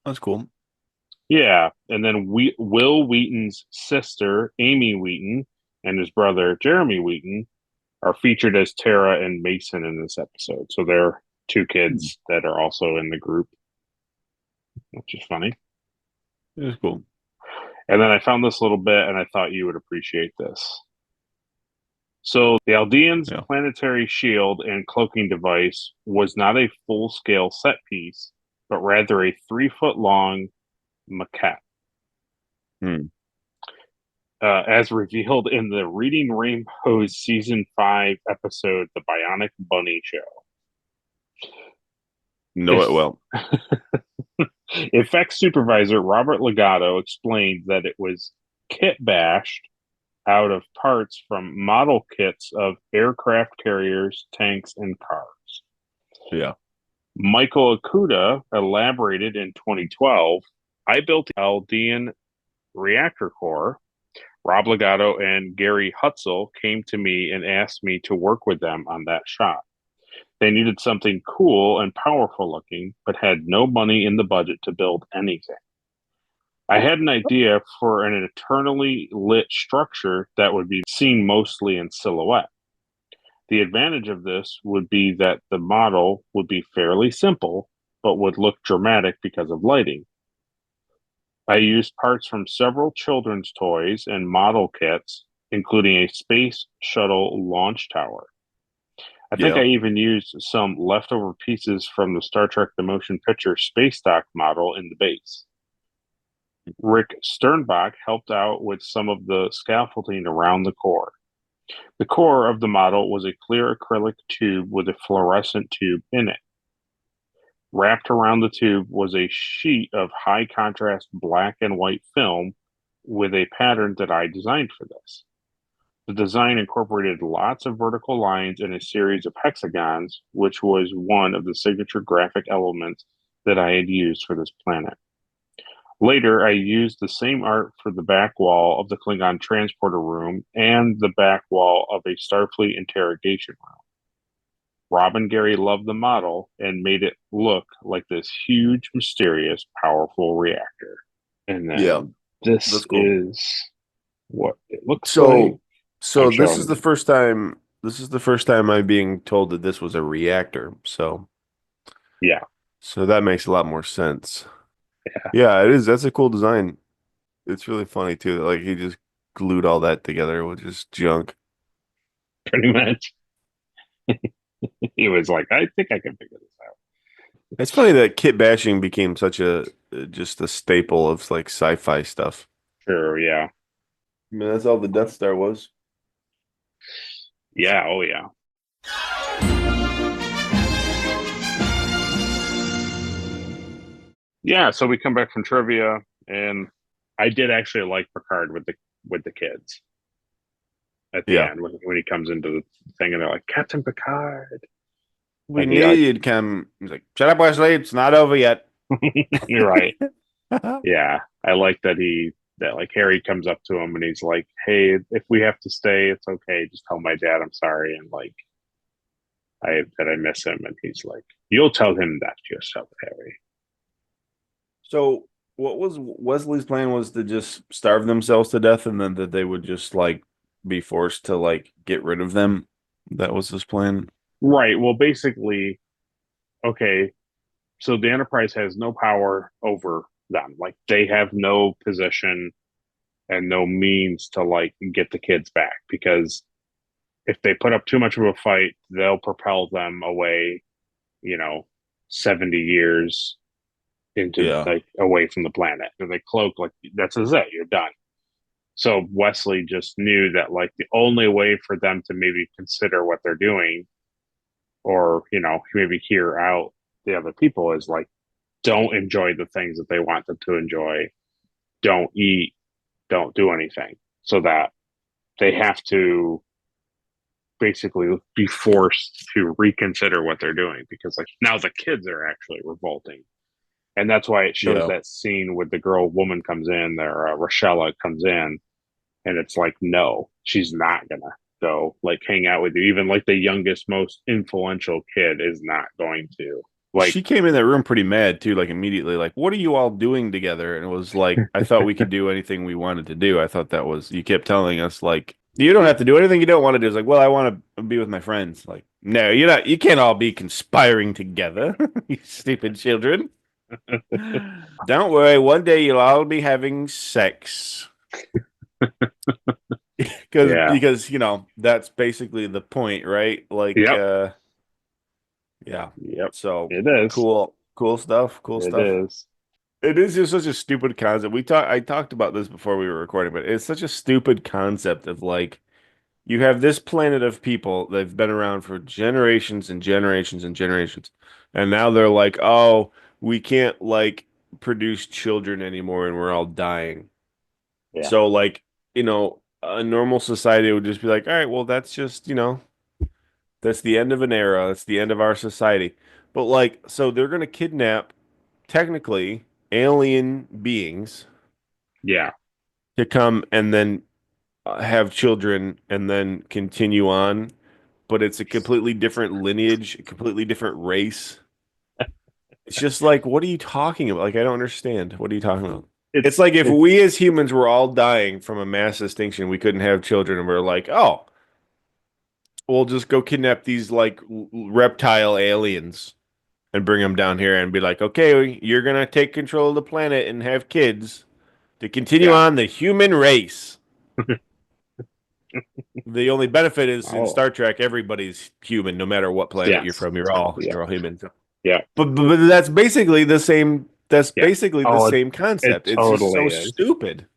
Speaker 2: That's cool.
Speaker 1: Yeah. And then Will Wheaton's sister, Amy Wheaton, and his brother, Jeremy Wheaton, are featured as Tara and Mason in this episode. So they're 2 kids that are also in the group, which is funny.
Speaker 2: It's cool.
Speaker 1: And then I found this little bit, and I thought you would appreciate this. So the Aldean's
Speaker 2: Yeah.
Speaker 1: planetary shield and cloaking device was not a full-scale set piece, but rather a 3-foot-long maquette. As revealed in the Reading Rainbow's Season 5 episode, The Bionic Bunny Show.
Speaker 2: Know it well.
Speaker 1: Effects supervisor Robert Legato explained that it was kit bashed out of parts from model kits of aircraft carriers, tanks, and cars.
Speaker 2: Yeah.
Speaker 1: Michael Okuda elaborated in 2012, I built the Aldean reactor core. Rob Legato and Gary Hutzel came to me and asked me to work with them on that shot. They needed something cool and powerful looking, but had no money in the budget to build anything. I had an idea for an eternally lit structure that would be seen mostly in silhouette. The advantage of this would be that the model would be fairly simple, but would look dramatic because of lighting. I used parts from several children's toys and model kits, including a space shuttle launch tower. I think I even used some leftover pieces from the Star Trek The Motion Picture Space Dock model in the base. Rick Sternbach helped out with some of the scaffolding around the core. The core of the model was a clear acrylic tube with a fluorescent tube in it. Wrapped around the tube was a sheet of high-contrast black and white film with a pattern that I designed for this. The design incorporated lots of vertical lines and a series of hexagons, which was one of the signature graphic elements that I had used for this planet. Later, I used the same art for the back wall of the Klingon transporter room and the back wall of a Starfleet interrogation room. Rob and Gary loved the model and made it look like this huge, mysterious, powerful reactor. And then this is what it looks like.
Speaker 2: So this is the first time. This is the first time I'm being told that this was a reactor. So
Speaker 1: yeah.
Speaker 2: So that makes a lot more sense. Yeah, it is. That's a cool design. It's really funny too. Like he just glued all that together with just junk.
Speaker 1: Pretty much. He was like, I think I can figure this out.
Speaker 2: It's funny that kit bashing became such a just a staple of like sci-fi stuff.
Speaker 1: Sure, yeah.
Speaker 2: I mean, that's all the Death Star was.
Speaker 1: Yeah, oh yeah. Yeah, so we come back from trivia, and I did actually like Picard with the kids at the end when he comes into the thing, and they're like, Captain Picard.
Speaker 2: We knew you'd come. He's like, shut up, Wesley. It's not over yet.
Speaker 1: You're right. Yeah, I like that like Harry comes up to him and he's like, hey, if we have to stay, it's okay. Just tell my dad I'm sorry, and like I miss him. And he's like, you'll tell him that yourself, Harry.
Speaker 2: So what was Wesley's plan? Was to just starve themselves to death, and then that they would just like be forced to like get rid of them. That was his plan.
Speaker 1: Right. Well, basically, okay. So the Enterprise has no power over them. Like they have no position and no means to like get the kids back, because if they put up too much of a fight, they'll propel them away, 70 years into like away from the planet. And they cloak like that's it, you're done. So Wesley just knew that like the only way for them to maybe consider what they're doing, or maybe hear out the other people, is like, don't enjoy the things that they want them to enjoy, don't eat, don't do anything, so that they have to basically be forced to reconsider what they're doing, because like now the kids are actually revolting. And that's why it shows that scene with the woman comes in there, Rochella comes in, and it's like, no, she's not gonna go like hang out with you. Even like the youngest, most influential kid is not going to. Like,
Speaker 2: she came in that room pretty mad too, like immediately, like, what are you all doing together? And it was like, I thought we could do anything we wanted to do. I thought that was, you kept telling us like, you don't have to do anything you don't want to do. It's like, well, I want to be with my friends. Like, no, you're not. You can't all be conspiring together, you stupid children. Don't worry, one day you'll all be having sex.
Speaker 1: Yeah.
Speaker 2: because that's basically the point, right? Like
Speaker 1: Yep.
Speaker 2: yeah.
Speaker 1: Yep.
Speaker 2: So
Speaker 1: It is.
Speaker 2: cool stuff, cool
Speaker 1: It
Speaker 2: stuff.
Speaker 1: is.
Speaker 2: It is just such a stupid concept. I talked about this before we were recording, but it's such a stupid concept of like you have this planet of people that've been around for generations and generations and generations. And now they're like, "Oh, we can't like produce children anymore and we're all dying."
Speaker 1: Yeah.
Speaker 2: So like, a normal society would just be like, "All right, well that's just, that's the end of an era. That's the end of our society." But like, so they're going to kidnap technically alien beings
Speaker 1: Yeah.
Speaker 2: to come and then have children and then continue on, but it's a completely different lineage, a completely different race. It's just like, what are you talking about? Like, I don't understand. What are you talking about? It's like if
Speaker 1: It's
Speaker 2: we as humans were all dying from a mass extinction, we couldn't have children, and we're like, oh, we'll just go kidnap these like reptile aliens and bring them down here and be like, okay, you're gonna take control of the planet and have kids to continue
Speaker 1: yeah.
Speaker 2: on the human race. The only benefit is in
Speaker 1: Oh.
Speaker 2: Star Trek, everybody's human, no matter what planet you're
Speaker 1: Yes.
Speaker 2: from. You're all
Speaker 1: Yeah.
Speaker 2: human.
Speaker 1: Yeah.
Speaker 2: But that's basically the same. That's
Speaker 1: Yeah.
Speaker 2: basically the
Speaker 1: Oh,
Speaker 2: same
Speaker 1: it
Speaker 2: concept. It's just
Speaker 1: totally
Speaker 2: so
Speaker 1: is.
Speaker 2: stupid.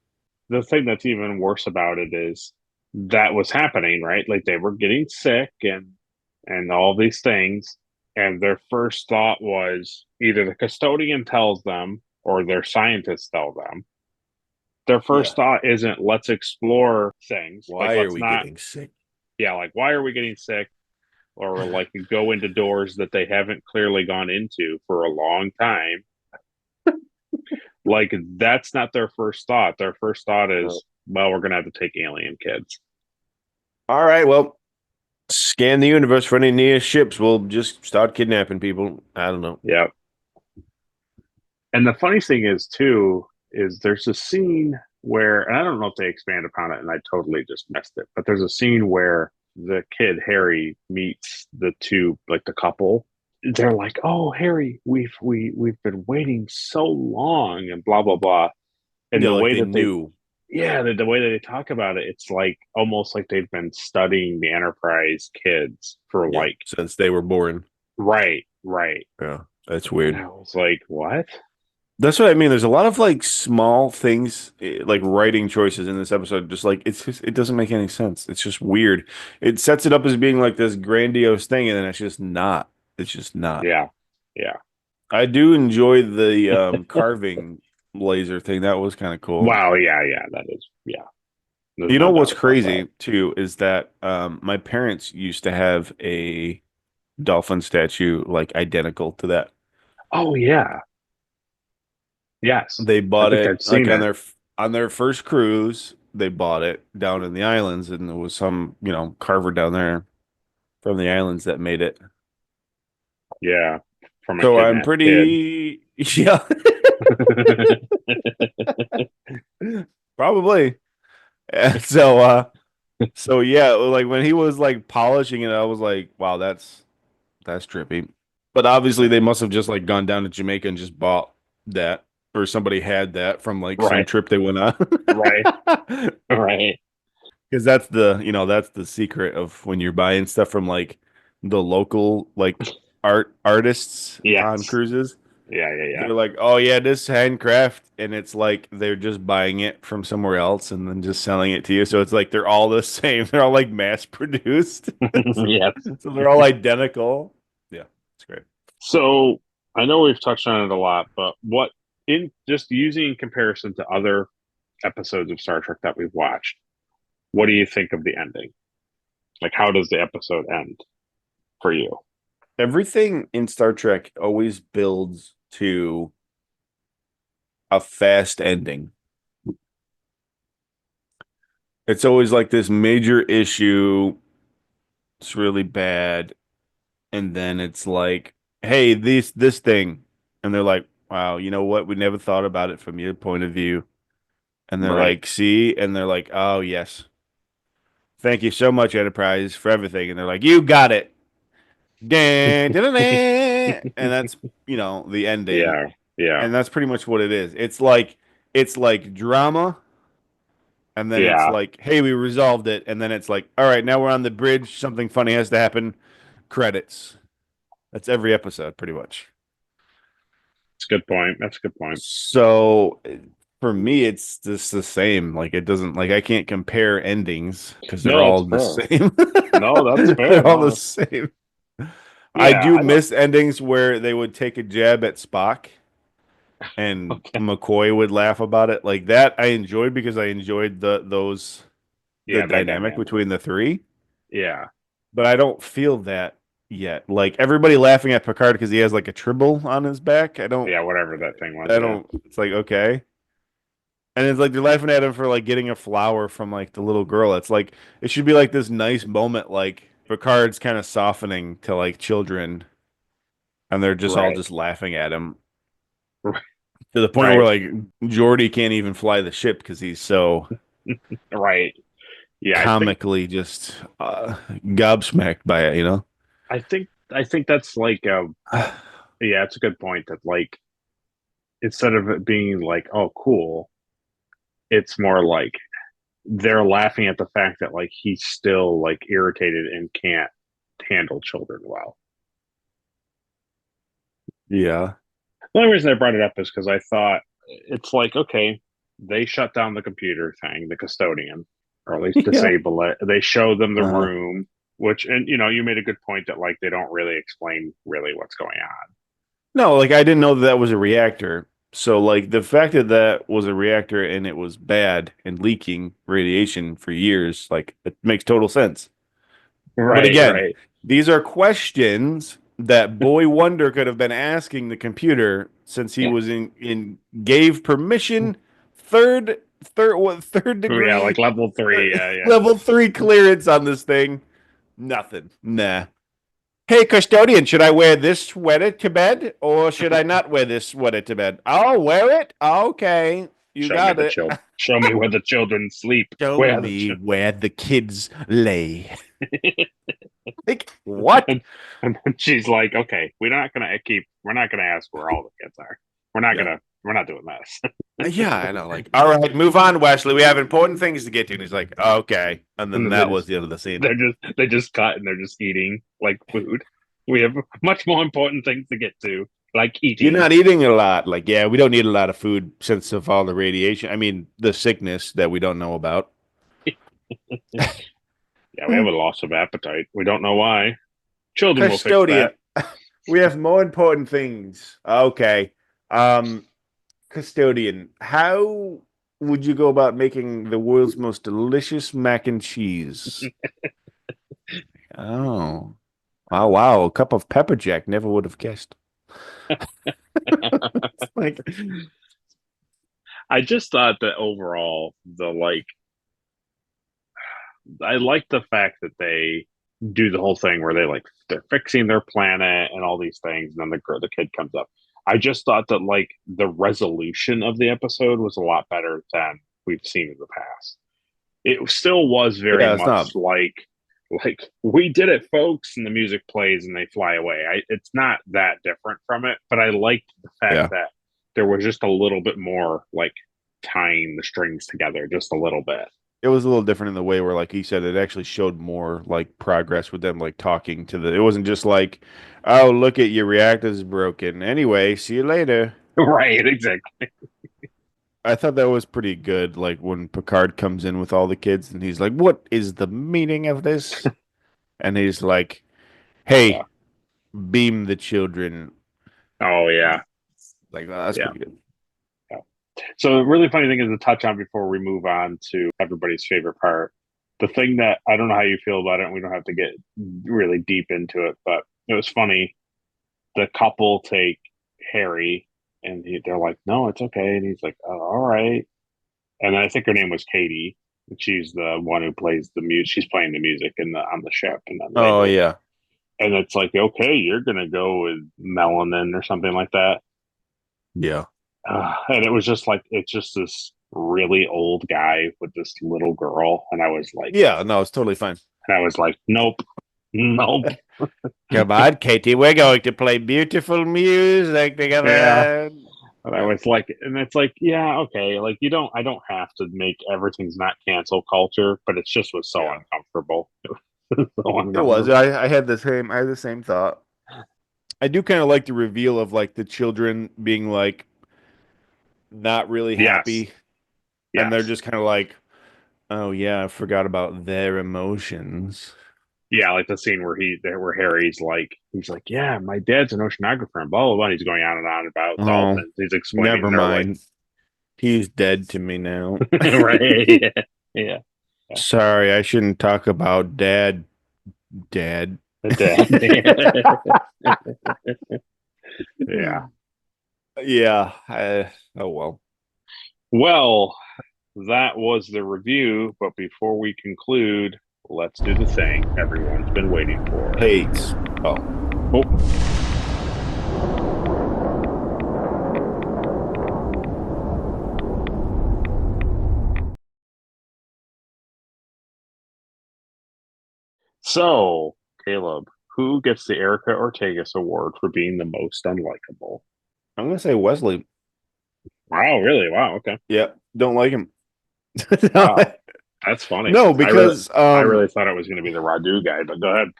Speaker 1: The thing that's even worse about it is that was happening, right? Like they were getting sick and all these things, and their first thought was either the custodian tells them or their scientists tell them. Their
Speaker 2: Yeah.
Speaker 1: first thought isn't let's explore things. Like
Speaker 2: Why are
Speaker 1: let's
Speaker 2: we
Speaker 1: not,
Speaker 2: getting sick?
Speaker 1: yeah, like why are we getting sick? Or like go into doors that they haven't clearly gone into for a long time. Like that's not their first thought. Their first thought is, well, we're gonna have to take alien kids.
Speaker 2: All right, well, scan the universe for any near ships. We'll just start kidnapping people. I don't know.
Speaker 1: Yep. And the funny thing is too, is there's a scene where, and I don't know if they expand upon it and I totally just missed it, but there's a scene where the kid Harry meets the two, like the couple. They're like, "Oh, Harry, we've been waiting so long," and blah blah blah. And
Speaker 2: Yeah,
Speaker 1: the
Speaker 2: like
Speaker 1: way
Speaker 2: they
Speaker 1: that they,
Speaker 2: knew.
Speaker 1: yeah, the way that they talk about it, it's like almost like they've been studying the Enterprise kids for
Speaker 2: Yeah,
Speaker 1: like,
Speaker 2: since they were born.
Speaker 1: right, right.
Speaker 2: Yeah, that's
Speaker 1: And
Speaker 2: weird.
Speaker 1: I was like, what?
Speaker 2: That's what I mean. There's a lot of like small things, like writing choices in this episode. Just like it doesn't make any sense. It's just weird. It sets it up as being like this grandiose thing, and then it's just not. It's just not.
Speaker 1: Yeah, yeah.
Speaker 2: I do enjoy the carving laser thing. That was kind of cool.
Speaker 1: Wow, yeah, yeah. That is, yeah. There's
Speaker 2: You know
Speaker 1: no
Speaker 2: what's
Speaker 1: doubt about
Speaker 2: crazy
Speaker 1: that.
Speaker 2: too is that my parents used to have a dolphin statue like identical to that.
Speaker 1: Oh yeah, yes.
Speaker 2: They
Speaker 1: I
Speaker 2: bought
Speaker 1: think
Speaker 2: it
Speaker 1: I've
Speaker 2: like
Speaker 1: seen it.
Speaker 2: on their first cruise. They bought it down in the islands, and there was some carver down there from the islands that made it.
Speaker 1: Yeah, from a
Speaker 2: So I'm
Speaker 1: kidnapped kid.
Speaker 2: pretty yeah, probably. And so yeah, like when he was like polishing it, I was like, wow, that's trippy. But obviously they must have just like gone down to Jamaica and just bought that, or somebody had that from like some
Speaker 1: Right,
Speaker 2: trip they went on.
Speaker 1: right, right.
Speaker 2: Because that's the secret of when you're buying stuff from like the local like artists on
Speaker 1: Yes.
Speaker 2: cruises.
Speaker 1: Yeah, yeah, yeah.
Speaker 2: They're like, oh yeah, this handcraft, and it's like they're just buying it from somewhere else and then just selling it to you. So it's like they're all the same. They're all like mass produced.
Speaker 1: Yes.
Speaker 2: So they're all identical. Yeah, it's great.
Speaker 1: So I know we've touched on it a lot, but what in just using in comparison to other episodes of Star Trek that we've watched, what do you think of the ending? Like, how does the episode end for you?
Speaker 2: Everything in Star Trek always builds to a fast ending. It's always like this major issue. It's really bad. And then it's like, hey, this thing. And they're like, wow, you know what? We never thought about it from your point of view. And they're
Speaker 1: Right.
Speaker 2: like, see? And they're like, oh, yes. Thank you so much, Enterprise, for everything. And they're like, you got it. Dan, dan, dan, dan. And that's, the ending.
Speaker 1: Yeah. Yeah.
Speaker 2: And that's pretty much what it is. It's like drama, And then it's
Speaker 1: Yeah.
Speaker 2: like, hey, we resolved it. And then it's like, all right, now we're on the bridge. Something funny has to happen. Credits. That's every episode, pretty much.
Speaker 1: That's a good point. That's a good point.
Speaker 2: So for me, it's just the same. Like it doesn't like I can't compare endings because they're
Speaker 1: No,
Speaker 2: all
Speaker 1: it's
Speaker 2: the
Speaker 1: fair.
Speaker 2: same.
Speaker 1: No, that's fair.
Speaker 2: They're all
Speaker 1: No.
Speaker 2: the same. I
Speaker 1: Yeah,
Speaker 2: do
Speaker 1: I don't.
Speaker 2: miss endings where they would take a jab at Spock and
Speaker 1: Okay.
Speaker 2: McCoy would laugh about it. Like that I enjoyed because I enjoyed the
Speaker 1: Yeah, that
Speaker 2: dynamic
Speaker 1: dynamic.
Speaker 2: between the three.
Speaker 1: Yeah.
Speaker 2: But I don't feel that yet. Like everybody laughing at Picard because he has like a tribble on his back.
Speaker 1: Yeah, whatever that thing was.
Speaker 2: I
Speaker 1: Yeah.
Speaker 2: don't it's like okay. And it's like they're laughing at him for like getting a flower from like the little girl. It's like it should be like this nice moment, like Picard's kind of softening to like children, and they're just all
Speaker 1: Right.
Speaker 2: just laughing at him
Speaker 1: Right.
Speaker 2: to the point
Speaker 1: Right.
Speaker 2: where like Geordi can't even fly the ship because he's so
Speaker 1: Right. Yeah,
Speaker 2: comically just gobsmacked by it, you know?
Speaker 1: I think that's like yeah, it's a good point that like instead of it being like, oh cool, it's more like they're laughing at the fact that like he's still like irritated and can't handle children well.
Speaker 2: Yeah.
Speaker 1: The only reason I brought it up is because I thought it's like, okay, they shut down the computer thing, the custodian, or at least
Speaker 2: Yeah.
Speaker 1: disable it. They show them the
Speaker 2: Uh-huh.
Speaker 1: room, which, and you made a good point that like they don't really explain really what's going on.
Speaker 2: No, like I didn't know that was a reactor. So like the fact that that was a reactor and it was bad and leaking radiation for years, like it makes total sense. But
Speaker 1: Right,
Speaker 2: again,
Speaker 1: right.
Speaker 2: these are questions that Boy Wonder could have been asking the computer since he was in gave permission third degree
Speaker 1: Yeah, like level 3. Yeah, yeah.
Speaker 2: level 3 clearance on this thing. Nothing. Nah. Hey, custodian, should I wear this sweater to bed or should I not wear this sweater to bed? I'll wear it. Okay. You got it.
Speaker 1: Show me where the children sleep.
Speaker 2: Show
Speaker 1: where
Speaker 2: me where the kids lay. Like, what?
Speaker 1: And then she's like, okay, we're not gonna ask where all the kids are. We're not doing this.
Speaker 2: Yeah, I know. Like, all right, move on, Wesley. We have important things to get to. And he's like, okay. And then that was the end of the scene.
Speaker 1: They just cut and they're just eating like food. We have much more important things to get to, like eating.
Speaker 2: You're not eating a lot. Like, yeah, we don't need a lot of food since of all the radiation. I mean, the sickness that we don't know about.
Speaker 1: Yeah, we have a loss of appetite. We don't know why. Children
Speaker 2: Custodian.
Speaker 1: will fix that.
Speaker 2: We have more important things. Okay. Custodian, how would you go about making the world's most delicious mac and cheese? Oh. Oh, wow. A cup of pepper jack. Never would have guessed. It's like,
Speaker 1: I just thought that overall, I like the fact that they do the whole thing where they're fixing their planet and all these things, and then the kid comes up. I just thought that like the resolution of the episode was a lot better than we've seen in the past. It still was very much like we did it, folks, and the music plays and they fly away. It's not that different from it, but I liked the fact that there was just a little bit more like tying the strings together just a little bit.
Speaker 2: it was a little different in the way where, like he said, it actually showed more like progress with them, like talking to it wasn't just like, oh, look at your reactor's broken. Anyway, see you later.
Speaker 1: Right, exactly.
Speaker 2: I thought that was pretty good. Like when Picard comes in with all the kids and he's like, what is the meaning of this? And he's like, hey, beam the children.
Speaker 1: Oh, yeah.
Speaker 2: Like, that's pretty good.
Speaker 1: So the really funny thing is to touch on before we move on to everybody's favorite part. The thing that I don't know how you feel about it, and we don't have to get really deep into it, but it was funny. The couple take Harry, and they're like, "No, it's okay," and he's like, "Oh, all right." And I think her name was Katie, and she's the one who plays the music. She's playing the music on the ship, and then
Speaker 2: yeah.
Speaker 1: And it's like, okay, you're gonna go with Melanin or something like that.
Speaker 2: Yeah.
Speaker 1: And it was just like, it's just this really old guy with this little girl. And I was like,
Speaker 2: yeah, no, it's totally fine.
Speaker 1: And I was like, nope.
Speaker 2: Come on, Katie, we're going to play beautiful music together.
Speaker 1: Yeah. And I was like, and it's like, yeah, okay, like I don't have to make everything's not cancel culture, but it just was so uncomfortable. So
Speaker 2: It was.
Speaker 1: uncomfortable.
Speaker 2: I had the same thought. I do kind of like the reveal of like the children being like not really
Speaker 1: Yes,
Speaker 2: happy, and they're
Speaker 1: yes,
Speaker 2: just kind of like, oh yeah, I forgot about their emotions.
Speaker 1: yeah, like the scene where Harry's like, he's like, yeah, my dad's an oceanographer and blah blah blah. And he's going on and on about
Speaker 2: Oh,
Speaker 1: dolphins. He's explaining
Speaker 2: never
Speaker 1: they're like,
Speaker 2: mind. He's dead to me now.
Speaker 1: right, yeah, yeah,
Speaker 2: Sorry, I shouldn't talk about dad. Dad.
Speaker 1: the dad, yeah.
Speaker 2: Yeah. Oh well.
Speaker 1: Well, that was the review, but before we conclude, let's do the thing everyone's been waiting for.
Speaker 2: Hates. Oh.
Speaker 1: So, Caleb, who gets the Erica Ortegas Award for being the most unlikable?
Speaker 2: I'm gonna say Wesley.
Speaker 1: Wow, really? Wow, okay.
Speaker 2: Yeah. Don't like him.
Speaker 1: Wow, that's funny.
Speaker 2: No, because
Speaker 1: I really thought it was going to be the Radu guy, but go ahead.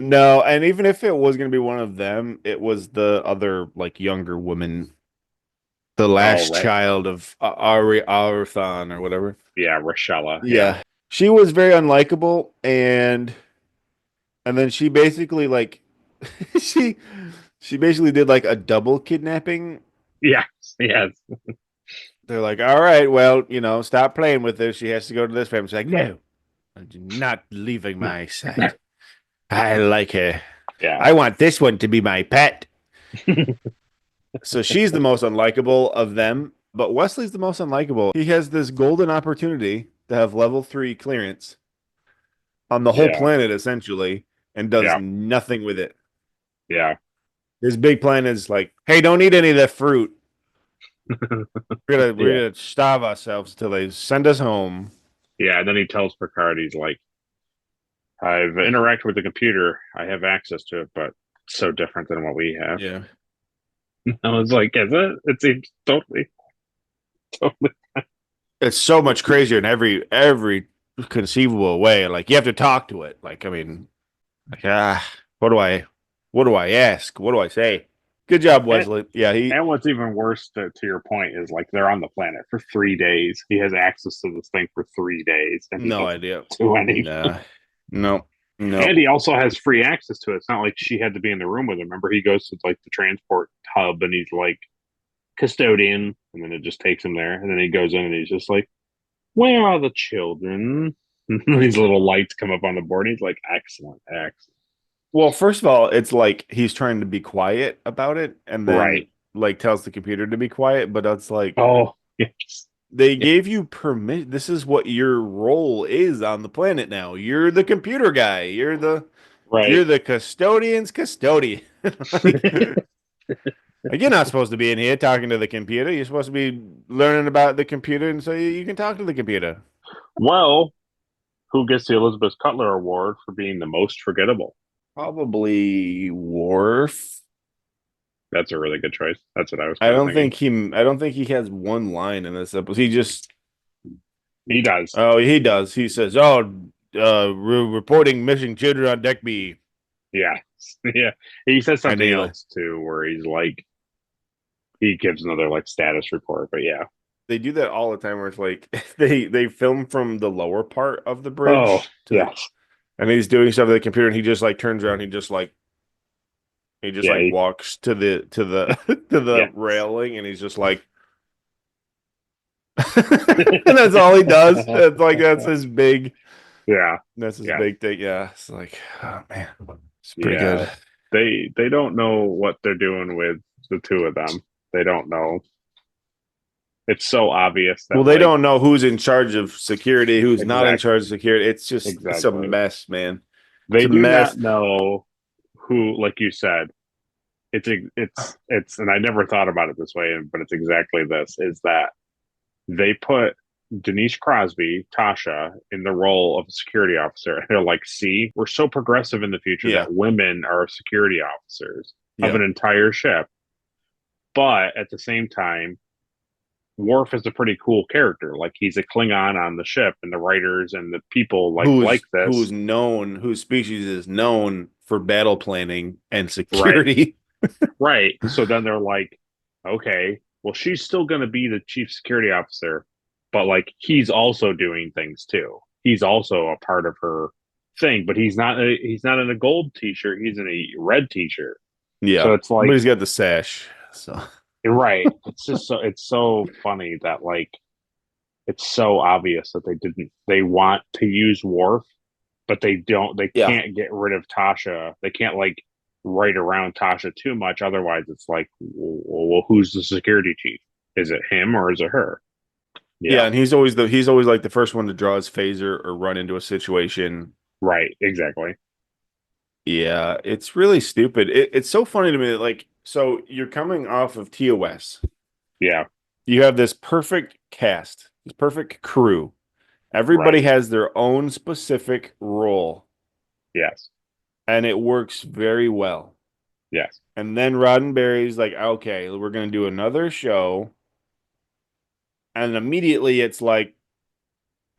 Speaker 2: no, and even if it was gonna be one of them, it was the other like younger woman, the last
Speaker 1: right.
Speaker 2: child of Ari Arthan or whatever.
Speaker 1: Yeah, Rochella.
Speaker 2: Yeah. She was very unlikable, and then she basically like she she basically did like a double kidnapping.
Speaker 1: Yes, yes.
Speaker 2: They're like, all right, well, stop playing with her. She has to go to this family. She's like, no, I'm not leaving my side. I like her.
Speaker 1: Yeah.
Speaker 2: I want this one to be my pet. So she's the most unlikable of them, but Wesley's the most unlikable. He has this golden opportunity to have level 3 clearance on the whole planet, essentially, and does nothing with it.
Speaker 1: Yeah.
Speaker 2: His big plan is like, hey, don't eat any of that fruit. We're gonna starve ourselves till they send us home.
Speaker 1: Yeah, and then he tells Picard, he's like, I've interacted with the computer. I have access to it, but it's so different than what we have.
Speaker 2: Yeah.
Speaker 1: I was like, is it? It seems totally.
Speaker 2: It's so much crazier in every conceivable way. Like you have to talk to it. Like, I mean, like, what do I ask? What do I say? Good job, Wesley.
Speaker 1: And what's even worse, to your point, is like they're on the planet for 3 days. He has access to this thing for 3 days, and
Speaker 2: no idea.
Speaker 1: Do anything.
Speaker 2: No.
Speaker 1: And he also has free access to it. It's not like she had to be in the room with him. Remember, he goes to like the transport hub, and he's like custodian, and then it just takes him there, and then he goes in, and he's just like, "Where are the children?" These little lights come up on the board. And he's like, "Excellent, excellent."
Speaker 2: Well, first of all, it's like he's trying to be quiet about it, and then like tells the computer to be quiet, but it's like,
Speaker 1: oh, yes.
Speaker 2: They gave you permission. This is what your role is on the planet now. You're the computer guy. You're the custodian's custodian. Like, you're not supposed to be in here talking to the computer. You're supposed to be learning about the computer, and so you can talk to the computer.
Speaker 1: Well, who gets the Elizabeth Cutler Award for being the most forgettable?
Speaker 2: Probably Worf.
Speaker 1: That's a really good choice. That's what I was.
Speaker 2: I don't think he has one line in this episode.
Speaker 1: He does.
Speaker 2: Oh, he does. He says, reporting missing children on deck B.
Speaker 1: Yeah. Yeah. He says something else too, where he's like, he gives another like status report, but yeah.
Speaker 2: They do that all the time where it's like they film from the lower part of the bridge.
Speaker 1: Oh, yes.
Speaker 2: And he's doing stuff with the computer, and he just like turns around, he just walks to the railing, and he's just like and that's all he does. It's like that's his big that's his big thing. Yeah. It's like, oh man. It's pretty good.
Speaker 1: They don't know what they're doing with the two of them. They don't know. It's so obvious that
Speaker 2: they don't know who's in charge of security, who's not in charge of security. It's just it's a mess, man.
Speaker 1: They do not know who, like you said. It's and I never thought about it this way, but it's exactly this: is that they put Denise Crosby, Tasha, in the role of a security officer. And they're like, see, we're so progressive in the future that women are security officers of an entire ship. But at the same time, Worf is a pretty cool character. Like he's a Klingon on the ship, and the writers and the people like this.
Speaker 2: Whose species is known for battle planning and
Speaker 1: Right.
Speaker 2: security.
Speaker 1: Right. So then they're like, okay, well, she's still going to be the chief security officer, but like he's also doing things too. He's also a part of her thing, but he's not in a gold t-shirt. He's in a red t-shirt.
Speaker 2: Yeah,
Speaker 1: So it's like,
Speaker 2: but he's got the sash. So
Speaker 1: right. It's just it's so funny that like it's so obvious that they want to use Worf, but they
Speaker 2: yeah,
Speaker 1: can't get rid of Tasha. They can't like write around Tasha too much. Otherwise, it's like, well, who's the security chief? Is it him or is it her?
Speaker 2: yeah, and he's always like the first one to draw his phaser or run into a situation.
Speaker 1: Right, exactly.
Speaker 2: Yeah, it's really stupid. It's so funny to me that like, so you're coming off of TOS.
Speaker 1: Yeah,
Speaker 2: You have this perfect cast, this perfect crew. Everybody
Speaker 1: right.
Speaker 2: has their own specific role,
Speaker 1: Yes,
Speaker 2: and it works very well.
Speaker 1: yes,
Speaker 2: And then Roddenberry's like, okay, we're going to do another show. And immediately it's like,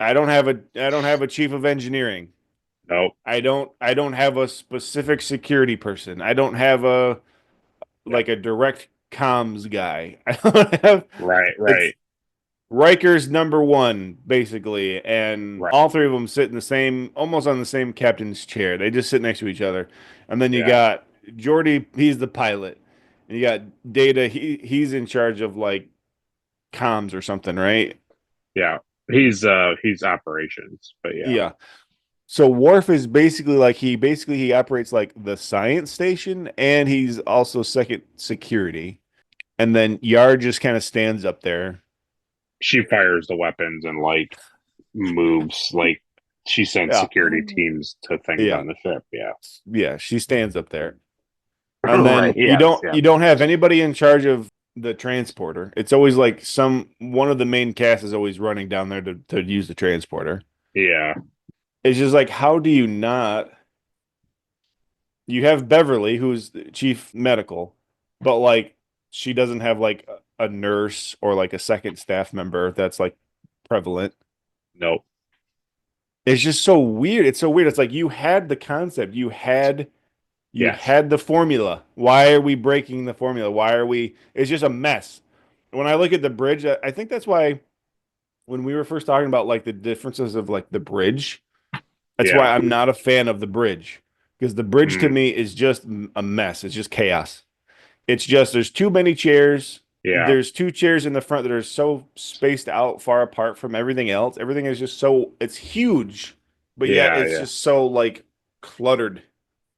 Speaker 2: I don't have a chief of engineering.
Speaker 1: nope.
Speaker 2: I don't have a specific security person. I don't have a
Speaker 1: Yep.
Speaker 2: like a direct comms guy. I don't have
Speaker 1: Right,
Speaker 2: it's
Speaker 1: right,
Speaker 2: Riker's number one, basically, and
Speaker 1: right.
Speaker 2: all three of them sit in the same, almost on the same captain's chair. They just sit next to each other. And then you
Speaker 1: Yeah,
Speaker 2: got Geordi, he's the pilot. And you got Data, he's in charge of like comms or something, right?
Speaker 1: yeah. He's operations, but yeah,
Speaker 2: Yeah. So Worf is basically like he operates like the science station and he's also second security. And then Yar just kind of stands up there.
Speaker 1: she fires the weapons and like moves like she sends
Speaker 2: Yeah.
Speaker 1: security teams to things
Speaker 2: Yeah.
Speaker 1: on the ship. Yeah.
Speaker 2: Yeah, she stands up there. And then
Speaker 1: Right. Yes. Yeah.
Speaker 2: you don't have anybody in charge of the transporter. It's always like one of the main cast is always running down there to use the transporter.
Speaker 1: Yeah.
Speaker 2: It's just like, how do you not? You have Beverly, who's the chief medical, but like she doesn't have like a nurse or like a second staff member that's like prevalent.
Speaker 1: Nope.
Speaker 2: It's just so weird. It's so weird. It's like you had the concept, you
Speaker 1: Yes.
Speaker 2: had the formula. Why are we breaking the formula? Why are we? It's just a mess. When I look at the bridge, I think that's why when we were first talking about like the differences of like the bridge, that's why
Speaker 1: Yeah.
Speaker 2: I'm not a fan of the bridge because the bridge to
Speaker 1: Mm.
Speaker 2: me is just a mess. It's just chaos. It's just there's too many chairs.
Speaker 1: Yeah.
Speaker 2: There's two chairs in the front that are so spaced out far apart from everything else. Everything is just so it's huge, but yet
Speaker 1: Yeah.
Speaker 2: it's
Speaker 1: Yeah.
Speaker 2: just so like cluttered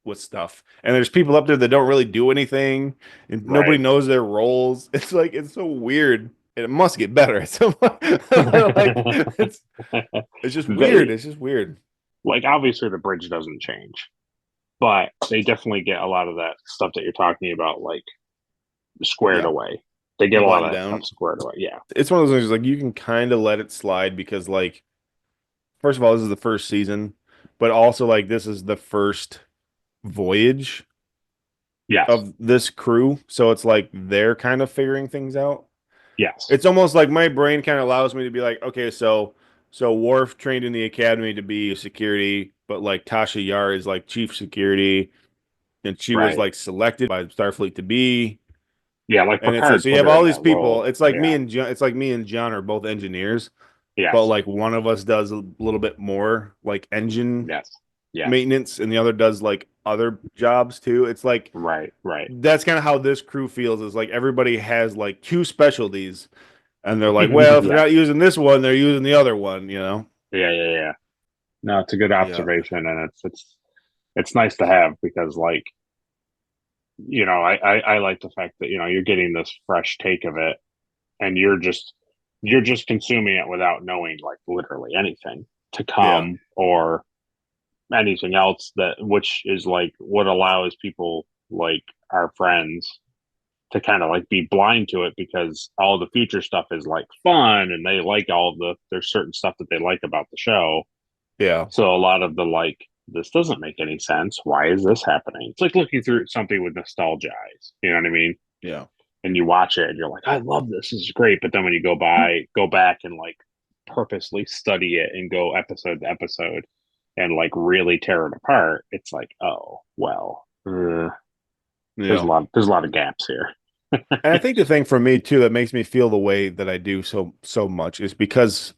Speaker 2: with stuff. And there's people up there that don't really do anything, and nobody
Speaker 1: Right.
Speaker 2: knows their roles. It's like it's so weird. And it must get better. Like it's just weird. It's just weird.
Speaker 1: Like obviously the bridge doesn't change, but they definitely get a lot of that stuff that you're talking about, like squared
Speaker 2: Yeah.
Speaker 1: away. They get a lot
Speaker 2: Blend
Speaker 1: of that
Speaker 2: down.
Speaker 1: stuff squared away. Yeah.
Speaker 2: It's one of those things like you can kind of let it slide because like first of all, this is the first season, but also like this is the first voyage
Speaker 1: Yes.
Speaker 2: of this crew. So it's like they're kind of figuring things out.
Speaker 1: Yes.
Speaker 2: It's almost like my brain kind of allows me to be like, okay, so Worf trained in the academy to be security, but like Tasha Yar is like chief security, and she was
Speaker 1: Right.
Speaker 2: like selected by Starfleet to be.
Speaker 1: Yeah. Like
Speaker 2: And
Speaker 1: Picard
Speaker 2: so you
Speaker 1: put
Speaker 2: have
Speaker 1: her
Speaker 2: all
Speaker 1: in
Speaker 2: these
Speaker 1: that
Speaker 2: people.
Speaker 1: role.
Speaker 2: It's like
Speaker 1: Yeah.
Speaker 2: me and John. It's like me and John are both engineers,
Speaker 1: Yes.
Speaker 2: but like one of us does a little bit more like engine
Speaker 1: Yes. Yeah.
Speaker 2: maintenance, and the other does like other jobs too. It's like
Speaker 1: Right. Right.
Speaker 2: that's kind of how this crew feels. Is like everybody has like two specialties. And they're like, well, if they're
Speaker 1: Yeah.
Speaker 2: not using this one, they're using the other one, you know?
Speaker 1: Yeah. Yeah. Yeah. No, it's a good observation, and it's nice to have because like I like the fact that you're getting this fresh take of it, and you're just consuming it without knowing like literally anything to come or anything else, that which is like what allows people like our friends to kind of like be blind to it, because all the future stuff is like fun and they like there's certain stuff that they like about the show.
Speaker 2: Yeah.
Speaker 1: So a lot of the like, this doesn't make any sense. Why is this happening? It's like looking through something with nostalgia eyes. You know what I mean?
Speaker 2: Yeah.
Speaker 1: and you watch it and you're like, I love this. This is great. But then when you go back and like purposely study it and go episode to episode and like really tear it apart, it's like, oh well, there's a lot of gaps here.
Speaker 2: And I think the thing for me too that makes me feel the way that I do so much is because,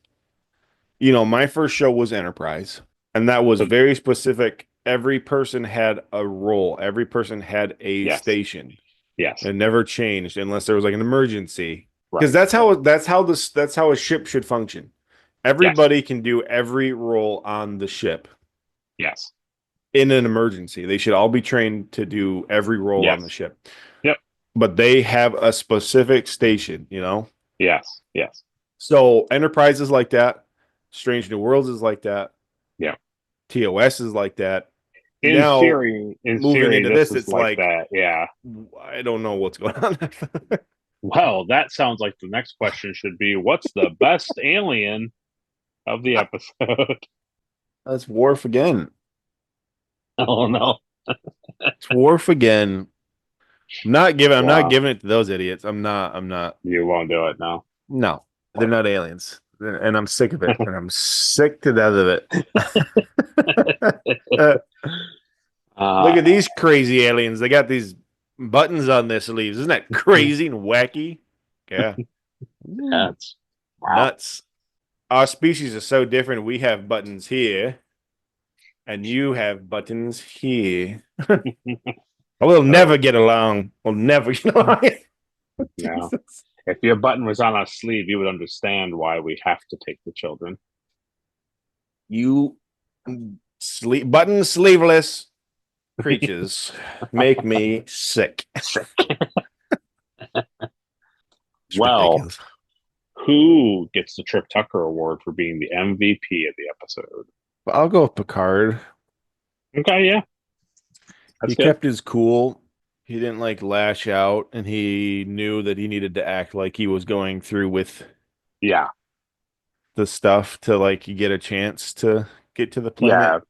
Speaker 2: my first show was Enterprise, and that was very specific. Every person had a role. Every person had a station.
Speaker 1: Yes.
Speaker 2: It never changed unless there was like an emergency.
Speaker 1: Right.
Speaker 2: Because that's how a ship should function. Everybody can do every role on the ship.
Speaker 1: Yes.
Speaker 2: In an emergency. They should all be trained to do every role on the ship.
Speaker 1: Yep.
Speaker 2: But they have a specific station,
Speaker 1: Yes. Yes.
Speaker 2: So Enterprise is like that. Strange New Worlds is like that.
Speaker 1: Yeah.
Speaker 2: TOS is like that.
Speaker 1: In theory,
Speaker 2: into this it's like
Speaker 1: that. Yeah.
Speaker 2: I don't know what's going on.
Speaker 1: Well, that sounds like the next question should be, what's the best alien of the episode?
Speaker 2: That's Worf again.
Speaker 1: Oh no.
Speaker 2: It's Worf again. I'm not giving it to those idiots. I'm not.
Speaker 1: You won't do it now.
Speaker 2: No. They're not aliens. And I'm sick of it. And I'm sick to death of it. Look at these crazy aliens. They got these buttons on their sleeves. Isn't that crazy and wacky? Yeah.
Speaker 1: That's
Speaker 2: nuts. Our species are so different. We have buttons here, and you have buttons here. We'll never get along. We'll never get along.
Speaker 1: No. If your button was on our sleeve, you would understand why we have to take the children.
Speaker 2: You button sleeveless creatures make me sick.
Speaker 1: Well,
Speaker 2: ridiculous.
Speaker 1: Who gets the Trip Tucker Award for being the MVP of the episode?
Speaker 2: I'll go with Picard.
Speaker 1: Okay, yeah.
Speaker 2: He kept his cool. He didn't lash out, and he knew that he needed to act like he was going through with the stuff to get a chance to get to the planet.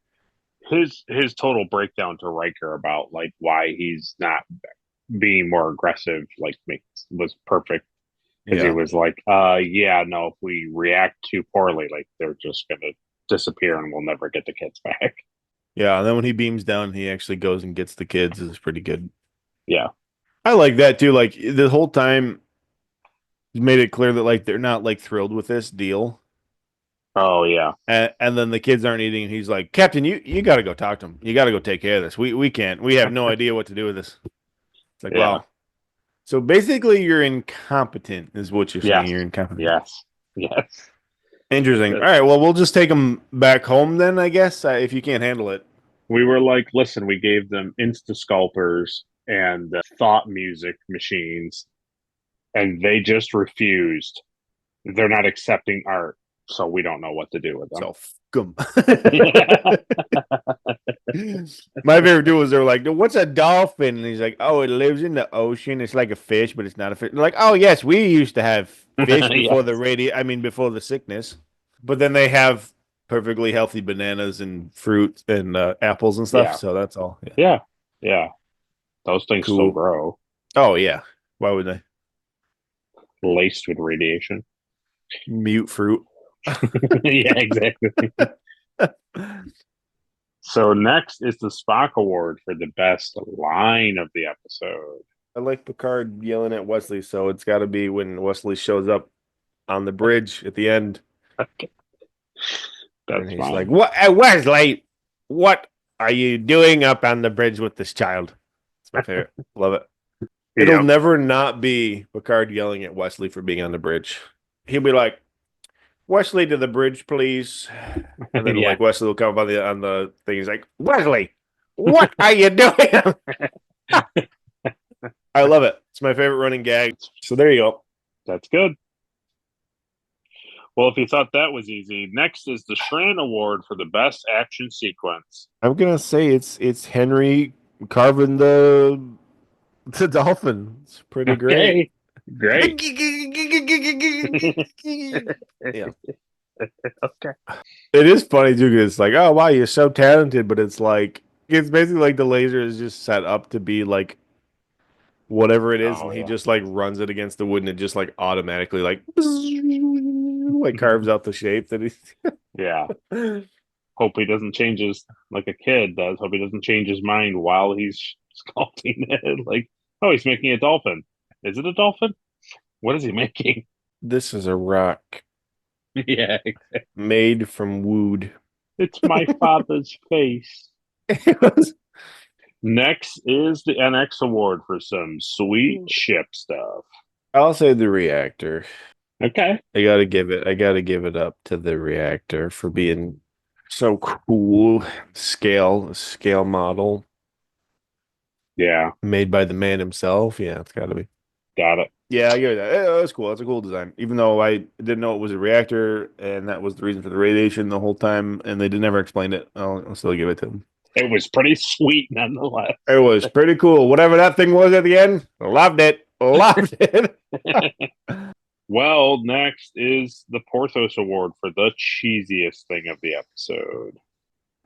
Speaker 1: Yeah. His total breakdown to Riker about why he's not being more aggressive was perfect. Because he was like, if we react too poorly, they're just gonna disappear and we'll never get the kids back.
Speaker 2: Yeah, and then when he beams down, he actually goes and gets the kids. It's pretty good.
Speaker 1: Yeah.
Speaker 2: I like that too. The whole time he made it clear that they're not thrilled with this deal.
Speaker 1: Oh yeah.
Speaker 2: And then the kids aren't eating, and he's like, Captain, you gotta go talk to them. You gotta go take care of this. We can't. We have no idea what to do with this. It's like, wow. So basically you're incompetent is what you're saying. You're incompetent.
Speaker 1: Yes.
Speaker 2: Interesting. All right, well, we'll just take them back home then, I guess, if you can't handle it.
Speaker 1: We were like, listen, we gave them Insta-sculptors and thought music machines, and they just refused. They're not accepting art, so we don't know what to do with them.
Speaker 2: So, f*** them. My favorite dude was, they were like, what's a dolphin? And he's like, oh, it lives in the ocean. It's like a fish, but it's not a fish. They're like, oh, yes, we used to have fish before before the sickness. But then they have perfectly healthy bananas and fruit and apples and stuff.
Speaker 1: Yeah.
Speaker 2: So that's all.
Speaker 1: Yeah. Those things still grow.
Speaker 2: Oh, yeah. Why would they?
Speaker 1: Laced with radiation.
Speaker 2: Mute fruit.
Speaker 1: Yeah, exactly. So next is the Spock Award for the best line of the episode.
Speaker 2: I like Picard yelling at Wesley, so it's got to be when Wesley shows up on the bridge at the end.
Speaker 1: Okay.
Speaker 2: And he's like, "What, Wesley? What are you doing up on the bridge with this child?" It's my favorite. Love it. It'll never not be Picard yelling at Wesley for being on the bridge. He'll be like, Wesley, to the bridge, please. And then Wesley will come up on the thing. He's like, Wesley, what are you doing? I love it. It's my favorite running gag. So there you go.
Speaker 1: That's good. Well, if you thought that was easy, next is the Shran Award for the best action sequence.
Speaker 2: I'm gonna say it's Henry carving the dolphin. It's pretty great.
Speaker 1: Great.
Speaker 2: Yeah.
Speaker 1: Okay.
Speaker 2: It is funny too, because it's like, oh wow, you're so talented, but it's basically like the laser is just set up to be like whatever it is,
Speaker 1: Oh,
Speaker 2: and he
Speaker 1: yeah.
Speaker 2: just like runs it against the wood, and it just like automatically like carves out the shape that he.
Speaker 1: Yeah. Hope he doesn't change his, like a kid does. Hope he doesn't change his mind while he's sculpting it. Like, oh, he's making a dolphin. Is it a dolphin? What is he making?
Speaker 2: This is a rock
Speaker 1: Yeah,
Speaker 2: made from wood.
Speaker 1: it's my father's face.
Speaker 2: It was-
Speaker 1: Next is the NX award for some sweet ship stuff.
Speaker 2: I'll say the reactor.
Speaker 1: Okay.
Speaker 2: I gotta give it up to the reactor for being so cool. Scale model
Speaker 1: Yeah,
Speaker 2: made by the man himself. Yeah, it's gotta be.
Speaker 1: got it.
Speaker 2: Yeah, I get that. Yeah, that's cool. That's a cool design. Even though I didn't know it was a reactor, and that was the reason for the radiation the whole time, and they never explained it. I'll still give it to them.
Speaker 1: It was pretty sweet nonetheless.
Speaker 2: It was pretty cool. Whatever that thing was at the end, loved it. Loved it.
Speaker 1: Well, next is the Porthos Award for the cheesiest thing of the episode.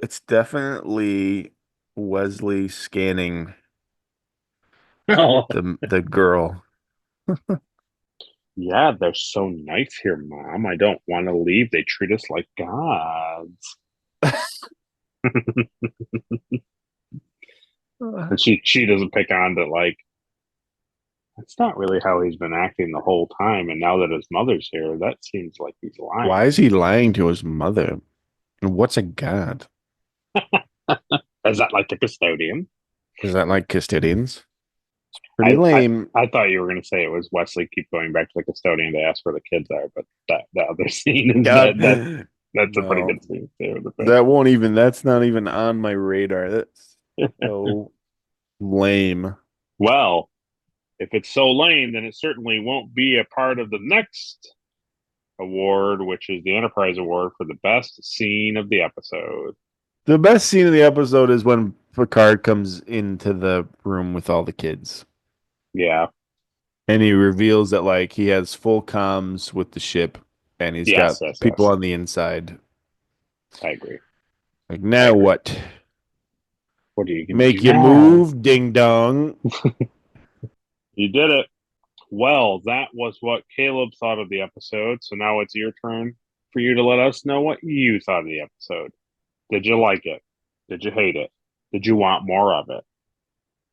Speaker 2: It's definitely Wesley scanning
Speaker 1: Oh,
Speaker 2: the girl.
Speaker 1: yeah, they're so nice here, Mom. I don't want to leave. They treat us like gods. And she doesn't pick on that, like, that's not really how he's been acting the whole time. And now that his mother's here, that seems like he's lying.
Speaker 2: Why is he lying to his mother? And what's a god?
Speaker 1: Is that like the custodian?
Speaker 2: Is that like custodians? Pretty
Speaker 1: I-
Speaker 2: lame.
Speaker 1: I thought you were going to say it was Wesley keep going back to the custodian to ask where the kids are, but that other scene is that's a pretty
Speaker 2: No.
Speaker 1: good scene too.
Speaker 2: That's not even on my radar. That's so lame.
Speaker 1: Well, if it's so lame, then it certainly won't be a part of the next award, which is the Enterprise Award for the best scene of the episode.
Speaker 2: The best scene of the episode is when Picard comes into the room with all the kids.
Speaker 1: Yeah.
Speaker 2: And he reveals that like he has full comms with the ship and he's got people on the inside.
Speaker 1: I agree.
Speaker 2: Like, now what?
Speaker 1: What do you
Speaker 2: Make you move, ding dong.
Speaker 1: You did it. Well, that was what Caleb thought of the episode. So now it's your turn for you to let us know what you thought of the episode. Did you like it? Did you hate it? Did you want more of it?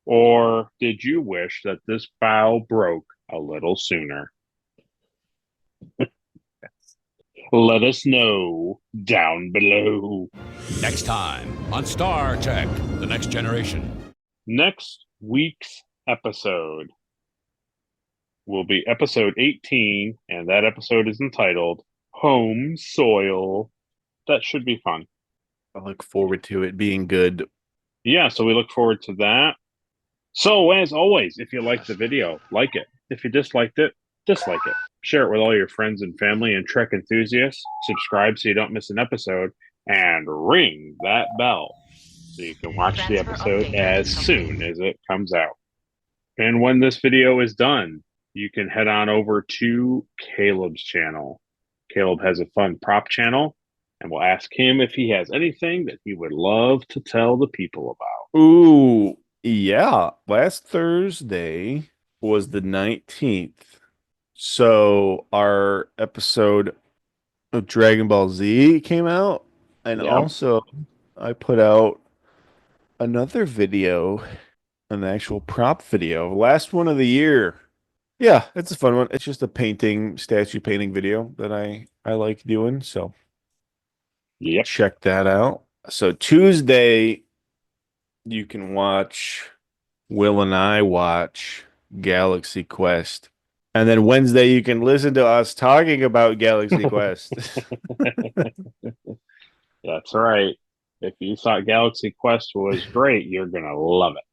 Speaker 1: Or did you wish that this bow broke a little sooner? Let us know down below.
Speaker 7: Next time on Star Trek The Next Generation.
Speaker 1: Next week's episode will be episode 18, and that episode is entitled Home Soil. That should be fun.
Speaker 2: I look forward to it being good.
Speaker 1: Yeah, so we look forward to that. So, as always, if you liked the video, like it. If you disliked it, dislike it. Share it with all your friends and family and Trek enthusiasts. Subscribe so you don't miss an episode. And ring that bell so you can watch the episode as soon as it comes out. And when this video is done, you can head on over to Caleb's channel. Caleb has a fun prop channel, and we'll ask him if he has anything that he would love to tell the people about.
Speaker 2: Ooh, yeah. Last Thursday was the 19th. So our episode of Dragon Ball Z came out. And also I put out another video, an actual prop video. Last one of the year. Yeah, it's a fun one. It's just a statue painting video that I like doing. So check that out. So Tuesday, you can watch Will and I watch Galaxy Quest. And then Wednesday, you can listen to us talking about Galaxy Quest.
Speaker 1: That's right. If you thought Galaxy Quest was great, you're going to love it.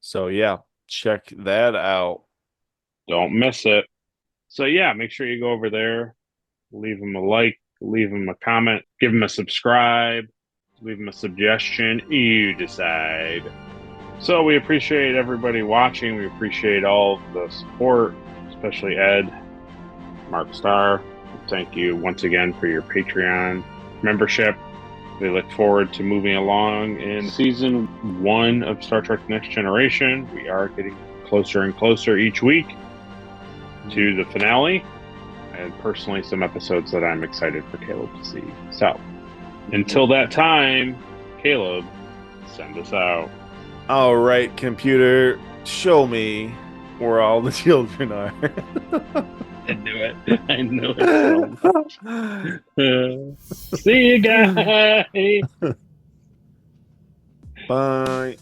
Speaker 2: So, yeah, check that out.
Speaker 1: Don't miss it. So, yeah, make sure you go over there, leave them a like, leave them a comment, give them a subscribe, leave them a suggestion. You decide. So, we appreciate everybody watching. We appreciate all the support, especially Ed, Mark Starr. Thank you once again for your Patreon membership. We look forward to moving along in season 1 of Star Trek Next Generation. We are getting closer and closer each week to the finale, and personally, some episodes that I'm excited for Caleb to see. So, until that time, Caleb, send us out.
Speaker 2: All right, computer, show me where all the children are.
Speaker 1: I knew it. I knew it. See you guys.
Speaker 2: Bye.